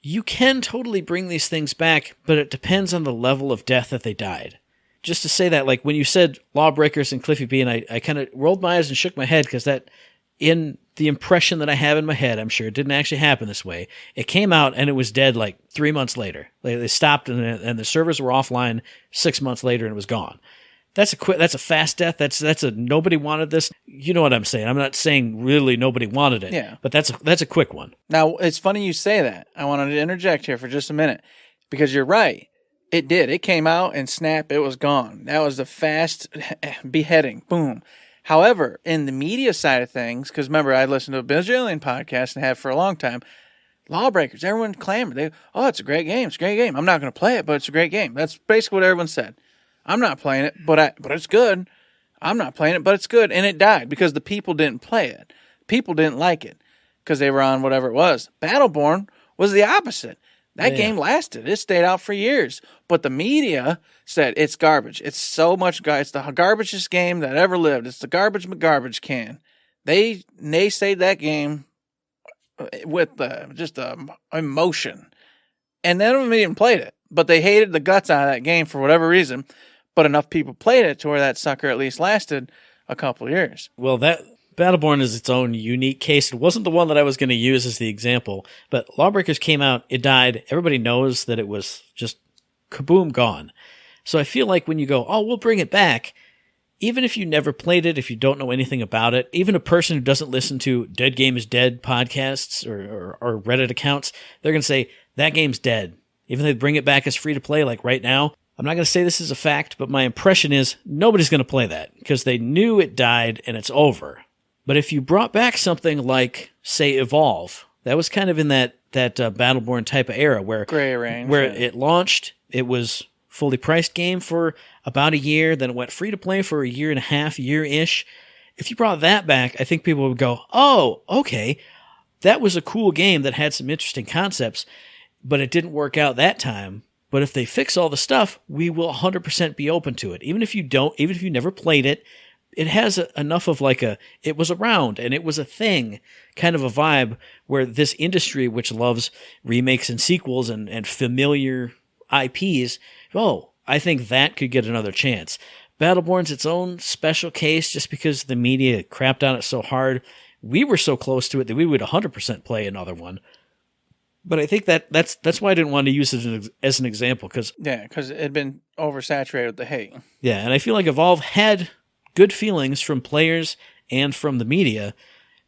you can totally bring these things back, but it depends on the level of death that they died. Just to say that, like when you said Lawbreakers and Cliffy B, and I kind of rolled my eyes and shook my head because that, in the impression that I have in my head, I'm sure it didn't actually happen this way. It came out and it was dead like 3 months later. They stopped and the servers were offline 6 months later and it was gone. That's a fast death. That's a nobody wanted this. You know what I'm saying? I'm not saying really nobody wanted it. Yeah. But that's a quick one. Now, it's funny you say that. I wanted to interject here for just a minute because you're right. It did. It came out and snap, it was gone. That was a fast beheading. Boom. However, in the media side of things, because remember, I listened to a Brazilian podcast and have for a long time, Lawbreakers, everyone clamored. It's a great game. It's a great game. I'm not going to play it, but it's a great game. That's basically what everyone said. I'm not playing it, but it's good. I'm not playing it, but it's good. And it died because the people didn't play it. People didn't like it because they were on whatever it was. Battleborn was the opposite. That game lasted. It stayed out for years. But the media said it's garbage. It's so much it's the garbagest game that ever lived. It's the garbage can. They say that game with just emotion. And none of them even played it. But they hated the guts out of that game for whatever reason. But enough people played it to where that sucker at least lasted a couple of years. Well, that Battleborn is its own unique case. It wasn't the one that I was going to use as the example, but Lawbreakers came out, it died. Everybody knows that it was just kaboom, gone. So I feel like when you go, we'll bring it back, even if you never played it, if you don't know anything about it, even a person who doesn't listen to Dead Game is Dead podcasts or Reddit accounts, they're going to say, that game's dead. Even if they bring it back as free to play, like right now, I'm not going to say this is a fact, but my impression is nobody's going to play that because they knew it died and it's over. But if you brought back something like, say, Evolve, that was kind of in that Battleborn type of era where Gray range, where yeah. it launched, it was fully priced game for about a year, then it went free to play for a year and a half, year-ish. If you brought that back, I think people would go, oh, okay, that was a cool game that had some interesting concepts, but it didn't work out that time. But if they fix all the stuff, we will 100% be open to it. Even if you never played it, it has enough of like it was around and it was a thing kind of a vibe where this industry, which loves remakes and sequels and familiar IPs, I think that could get another chance. Battleborn's its own special case just because the media crapped on it so hard. We were so close to it that we would 100% play another one. But I think that's why I didn't want to use it as an example. Because it had been oversaturated with the hate. Yeah, and I feel like Evolve had good feelings from players and from the media,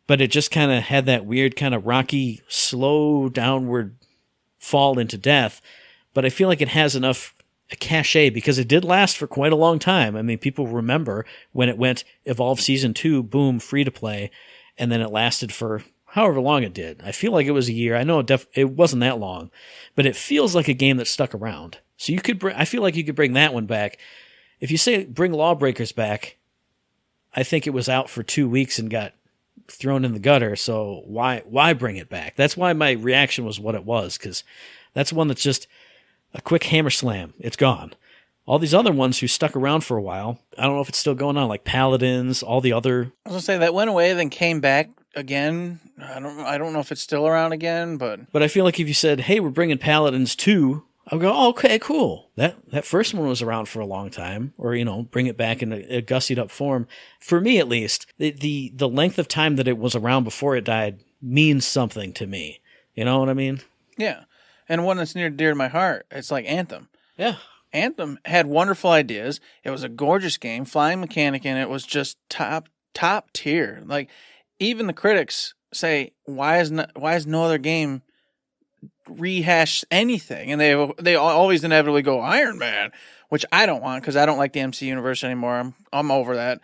but it just kind of had that weird kind of rocky, slow downward fall into death. But I feel like it has enough cachet because it did last for quite a long time. I mean, people remember when it went Evolve Season 2, boom, free to play, and then it lasted for however long it did. I feel like it was a year. I know it wasn't that long, but it feels like a game that stuck around. So I feel like you could bring that one back. If you say bring Lawbreakers back, I think it was out for 2 weeks and got thrown in the gutter. So why bring it back? That's why my reaction was what it was, because that's one that's just a quick hammer slam. It's gone. All these other ones who stuck around for a while, I don't know if it's still going on, like Paladins, all the other. I was gonna say that went away, then came back again. I don't know if it's still around again, but I feel like if you said, "Hey, we're bringing Paladins 2," I'll go, oh, "Okay, cool." That first one was around for a long time, or bring it back in a gussied up form. For me, at least, the length of time that it was around before it died means something to me. You know what I mean? Yeah, and one that's near and dear to my heart. It's like Anthem. Yeah. Anthem had wonderful ideas. It was a gorgeous game. Flying mechanic in it was just top tier. Like, even the critics say, why is no other game rehash anything? And they always inevitably go Iron Man, which I don't want because I don't like the MC universe anymore. I'm over that.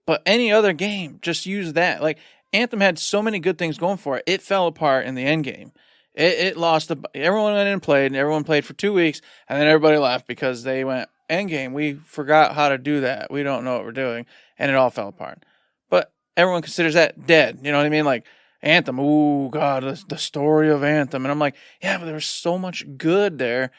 But any other game, just use that. Like, Anthem had so many good things going for it. It fell apart in the end game. It lost. Everyone went in and played, and everyone played for 2 weeks, and then everybody left because they went, endgame, we forgot how to do that. We don't know what we're doing, and it all fell apart. But everyone considers that dead. You know what I mean? Like, Anthem, ooh, God, the story of Anthem. And I'm like, yeah, but there's so much good there.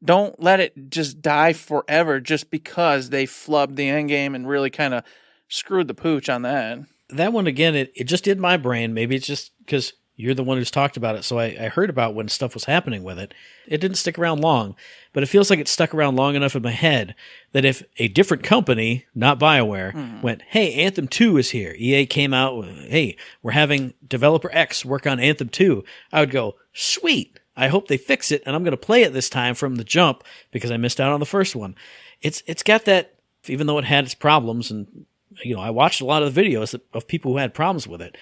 Don't let it just die forever just because they flubbed the endgame and really kind of screwed the pooch on that. That one, again, it just did my brain. Maybe it's just because you're the one who's talked about it, so I heard about when stuff was happening with it. It didn't stick around long, but it feels like it stuck around long enough in my head that if a different company, not BioWare, went, hey, Anthem 2 is here. EA came out with, hey, we're having developer X work on Anthem 2. I would go, sweet. I hope they fix it, and I'm going to play it this time from the jump because I missed out on the first one. It's got that, even though it had its problems, and I watched a lot of the videos of people who had problems with it,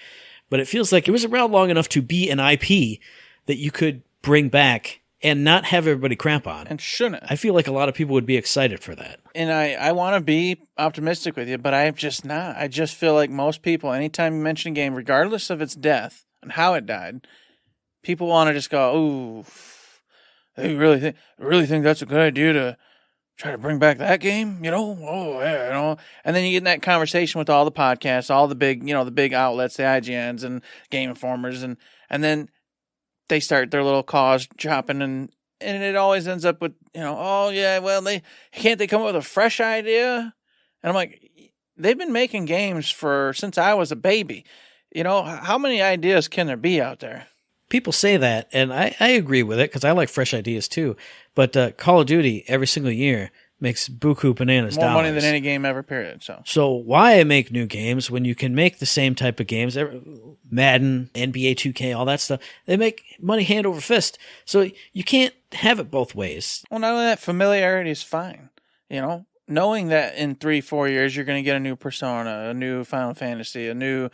but it feels like it was around long enough to be an IP that you could bring back and not have everybody crap on. And shouldn't. I feel like a lot of people would be excited for that. And I want to be optimistic with you, but I'm just not. I just feel like most people, anytime you mention a game, regardless of its death and how it died, people want to just go, ooh, they really think that's a good idea to try to bring back that game, Oh, yeah, And then you get in that conversation with all the podcasts, all the big, the big outlets, the IGNs and Game Informers, and then they start their little cause chopping, and it always ends up with, oh yeah, well, can't they come up with a fresh idea? And I'm like, they've been making games since I was a baby. How many ideas can there be out there? People say that, and I agree with it because I like fresh ideas too. But Call of Duty every single year makes buku bananas more dollars. Money than any game ever, period. So why make new games when you can make the same type of games? Madden, NBA 2K, all that stuff. They make money hand over fist. So you can't have it both ways. Well, not only that, familiarity is fine. Knowing that in 3-4 years you're going to get a new Persona, a new Final Fantasy, a new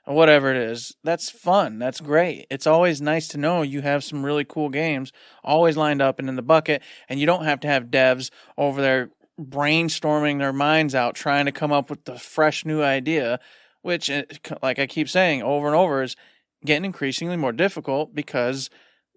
whatever it is, that's fun. That's great. It's always nice to know you have some really cool games always lined up and in the bucket, and you don't have to have devs over there brainstorming their minds out trying to come up with the fresh new idea which, like I keep saying over and over, is getting increasingly more difficult because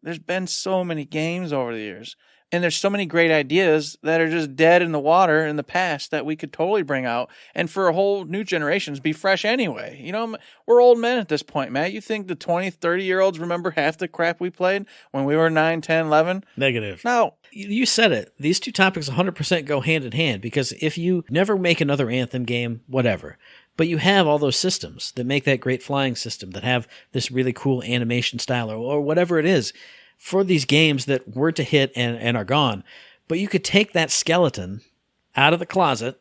there's been so many games over the years. And there's so many great ideas that are just dead in the water in the past that we could totally bring out. And for a whole new generations, be fresh anyway. You know, we're old men at this point, Matt. You think the 20, 30-year-olds remember half the crap we played when we were 9, 10, 11? Negative. No. You said it. These two topics 100% go hand in hand, because if you never make another Anthem game, whatever, but you have all those systems that make that great flying system, that have this really cool animation style, or whatever it is, for these games that were to hit and are gone. But you could take that skeleton out of the closet,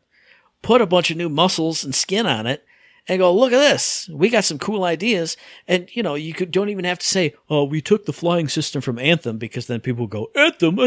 put a bunch of new muscles and skin on it, and go, look at this. We got some cool ideas. And, you know, don't even have to say, oh, we took the flying system from Anthem, because then people go, Anthem.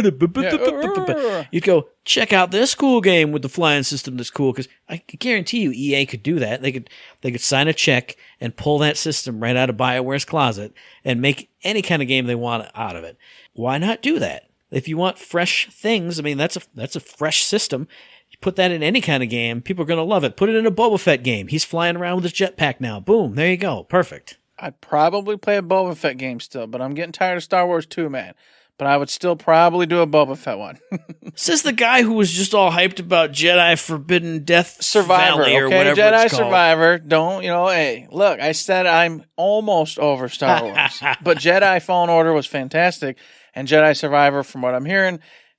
You'd go, check out this cool game with the flying system that's cool. Because I guarantee you EA could do that. They could sign a check and pull that system right out of BioWare's closet and make any kind of game they want out of it. Why not do that? If you want fresh things, I mean, that's a fresh system. You put that in any kind of game, people are going to love it. Put it in a Boba Fett game. He's flying around with his jetpack now. Boom, there you go. Perfect. I'd probably play a Boba Fett game still, but I'm getting tired of Star Wars 2, man. But I would still probably do a Boba Fett one. Says the guy who was just all hyped about Jedi Forbidden Death Survivor, Valley or okay? whatever Jedi it's called. Survivor. Don't, hey, look, I said I'm almost over Star Wars. But Jedi Fallen Order was fantastic. And Jedi Survivor, from what I'm hearing,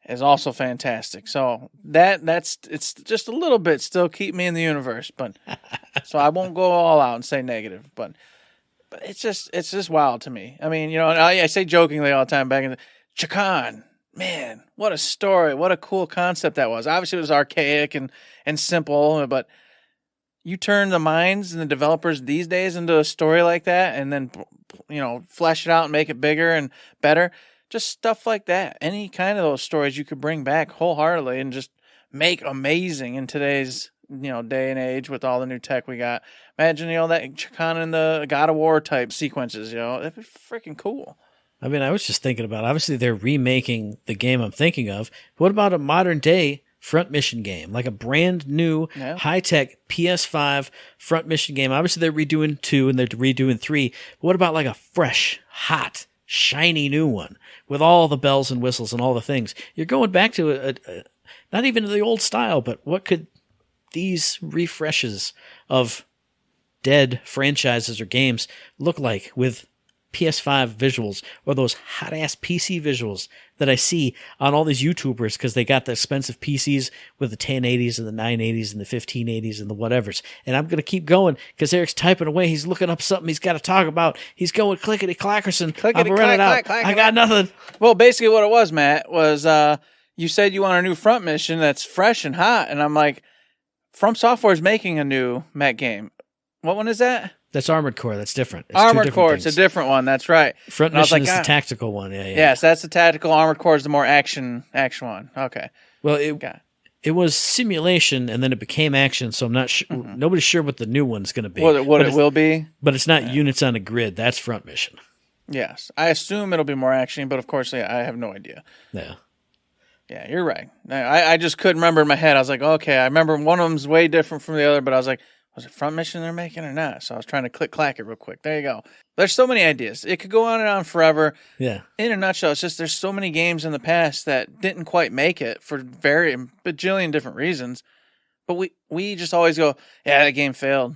is also fantastic. So it's just a little bit still keep me in the universe. But so I won't go all out and say negative. But it's just wild to me. I mean, I say jokingly all the time back in the Chakan, man, what a story. What a cool concept that was. Obviously, it was archaic and simple, but you turn the minds and the developers these days into a story like that and then, flesh it out and make it bigger and better. Just stuff like that. Any kind of those stories you could bring back wholeheartedly and just make amazing in today's, day and age with all the new tech we got. Imagine, that Chakan and the God of War type sequences, that'd be freaking cool. I mean, I was just thinking about, obviously they're remaking the game I'm thinking of. What about a modern day front mission game? Like a brand new, high-tech PS5 front mission game. Obviously they're redoing 2 and they're redoing 3. But what about like a fresh, hot, shiny new one with all the bells and whistles and all the things? You're going back to not even the old style, but what could these refreshes of dead franchises or games look like with PS5 visuals, or those hot-ass PC visuals that I see on all these YouTubers because they got the expensive PCs with the 1080s and the 980s and the 1580s and the whatevers. And I'm going to keep going because Eric's typing away. He's looking up something he's got to talk about. He's going clickety-clackerson. I'm running out. I got nothing. Well, basically what it was, Matt, was you said you want a new front mission that's fresh and hot, and I'm like, From Software's making a new mech game. What one is that? That's Armored Core. That's different. It's Armored Core. It's a different one. That's right. Front Mission is the tactical one. Yeah. Yes, that's the tactical. Armored Core is the more action one. Okay. Well, it was simulation, and then it became action. So I'm not sure. Mm-hmm. Nobody's sure what the new one's going to be. What it will be. But it's not units on a grid. That's Front Mission. Yes, I assume it'll be more action, but of course, I have no idea. Yeah. Yeah, you're right. I just couldn't remember in my head. I was like, okay, I remember one of them's way different from the other, but I was like, was it Front Mission they're making or not? So I was trying to clack it real quick. There you go. There's so many ideas. It could go on and on forever. Yeah. In a nutshell, it's just there's so many games in the past that didn't quite make it for bajillion different reasons. But we just always go, yeah, that game failed.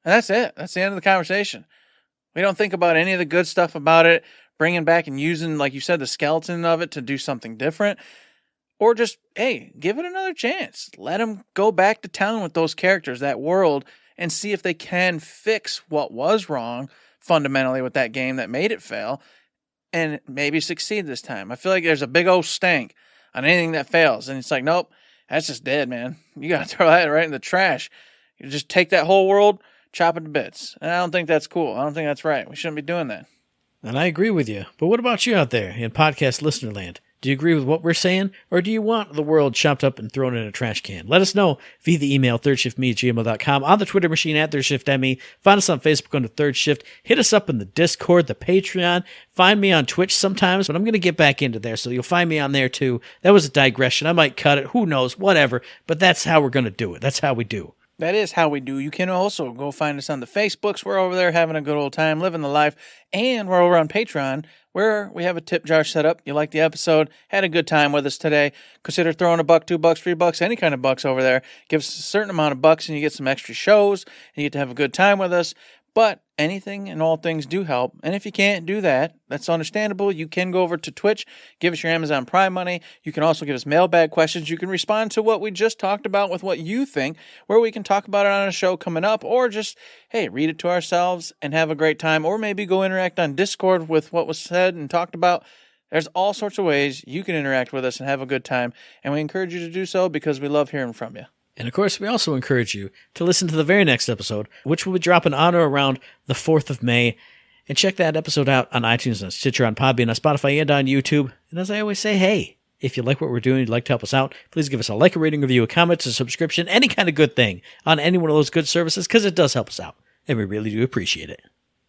And that's it. That's the end of the conversation. We don't think about any of the good stuff about it, bringing back and using, like you said, the skeleton of it to do something different. Or just, hey, give it another chance. Let them go back to town with those characters, that world, and see if they can fix what was wrong fundamentally with that game that made it fail and maybe succeed this time. I feel like there's a big old stank on anything that fails. And it's like, nope, that's just dead, man. You got to throw that right in the trash. You just take that whole world, chop it to bits. And I don't think that's cool. I don't think that's right. We shouldn't be doing that. And I agree with you. But what about you out there in podcast listener land? Do you agree with what we're saying, or do you want the world chopped up and thrown in a trash can? Let us know via the email, thirdshiftme@gmail.com, on the Twitter machine @ThirdShiftME. Find us on Facebook under Third Shift. Hit us up in the Discord, the Patreon. Find me on Twitch sometimes, but I'm going to get back into there, so you'll find me on there too. That was a digression. I might cut it. Who knows? Whatever. But that's how we're going to do it. That's how we do. That is how we do. You can also go find us on the Facebooks. We're over there having a good old time, living the life. And we're over on Patreon, where we have a tip jar set up. You like the episode, had a good time with us today, consider throwing $1, $2, $3, any kind of bucks over there. Give us a certain amount of bucks and you get some extra shows and you get to have a good time with us. But anything and all things do help. And if you can't do that, that's understandable. You can go over to Twitch, give us your Amazon Prime money. You can also give us mailbag questions. You can respond to what we just talked about with what you think, where we can talk about it on a show coming up, or just, hey, read it to ourselves and have a great time, or maybe go interact on Discord with what was said and talked about. There's all sorts of ways you can interact with us and have a good time. And we encourage you to do so because we love hearing from you. And of course, we also encourage you to listen to the very next episode, which will be dropping on or around the 4th of May. And check that episode out on iTunes, on Stitcher, on Podbean, on Spotify, and on YouTube. And as I always say, hey, if you like what we're doing, you'd like to help us out, please give us a like, a rating, review, a comment, a subscription, any kind of good thing on any one of those good services, because it does help us out. And we really do appreciate it.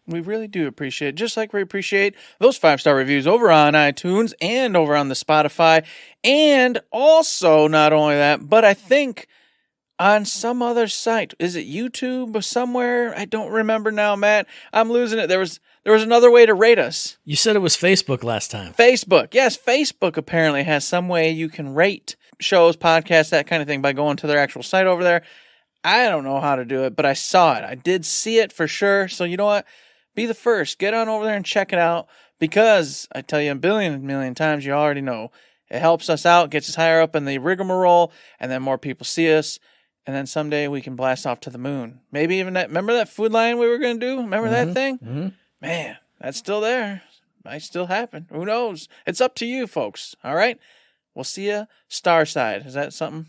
We really do appreciate it, just like we appreciate those 5-star reviews over on iTunes and over on the Spotify. And also, not only that, but I think on some other site, is it YouTube or somewhere? I don't remember now, Matt. I'm losing it. There was another way to rate us. You said it was Facebook last time. Facebook. Yes, Facebook apparently has some way you can rate shows, podcasts, that kind of thing by going to their actual site over there. I don't know how to do it, but I saw it. I did see it for sure. So you know what? Be the first. Get on over there and check it out, because I tell you a million times, you already know. It helps us out, gets us higher up in the rigmarole, and then more people see us. And then someday we can blast off to the moon. Maybe even that. Remember that food line we were going to do? Remember that thing? Mm-hmm. Man, that's still there. Might still happen. Who knows? It's up to you, folks. All right? We'll see you Starside. Is that something?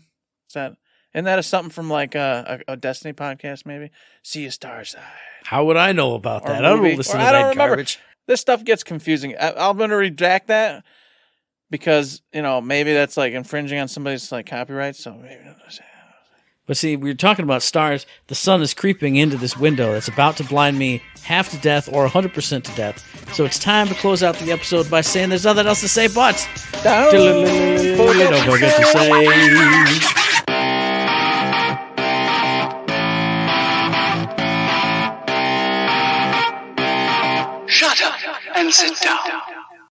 Isn't that something from like a Destiny podcast, maybe? See you Starside. How would I know about that? I don't listen to that garbage. This stuff gets confusing. I'm going to redact that because, maybe that's like infringing on somebody's like copyright. So maybe. But see, we were talking about stars. The sun is creeping into this window that's about to blind me half to death or 100% to death. So it's time to close out the episode by saying there's nothing else to say but... Don't forget to say... Shut up and sit down.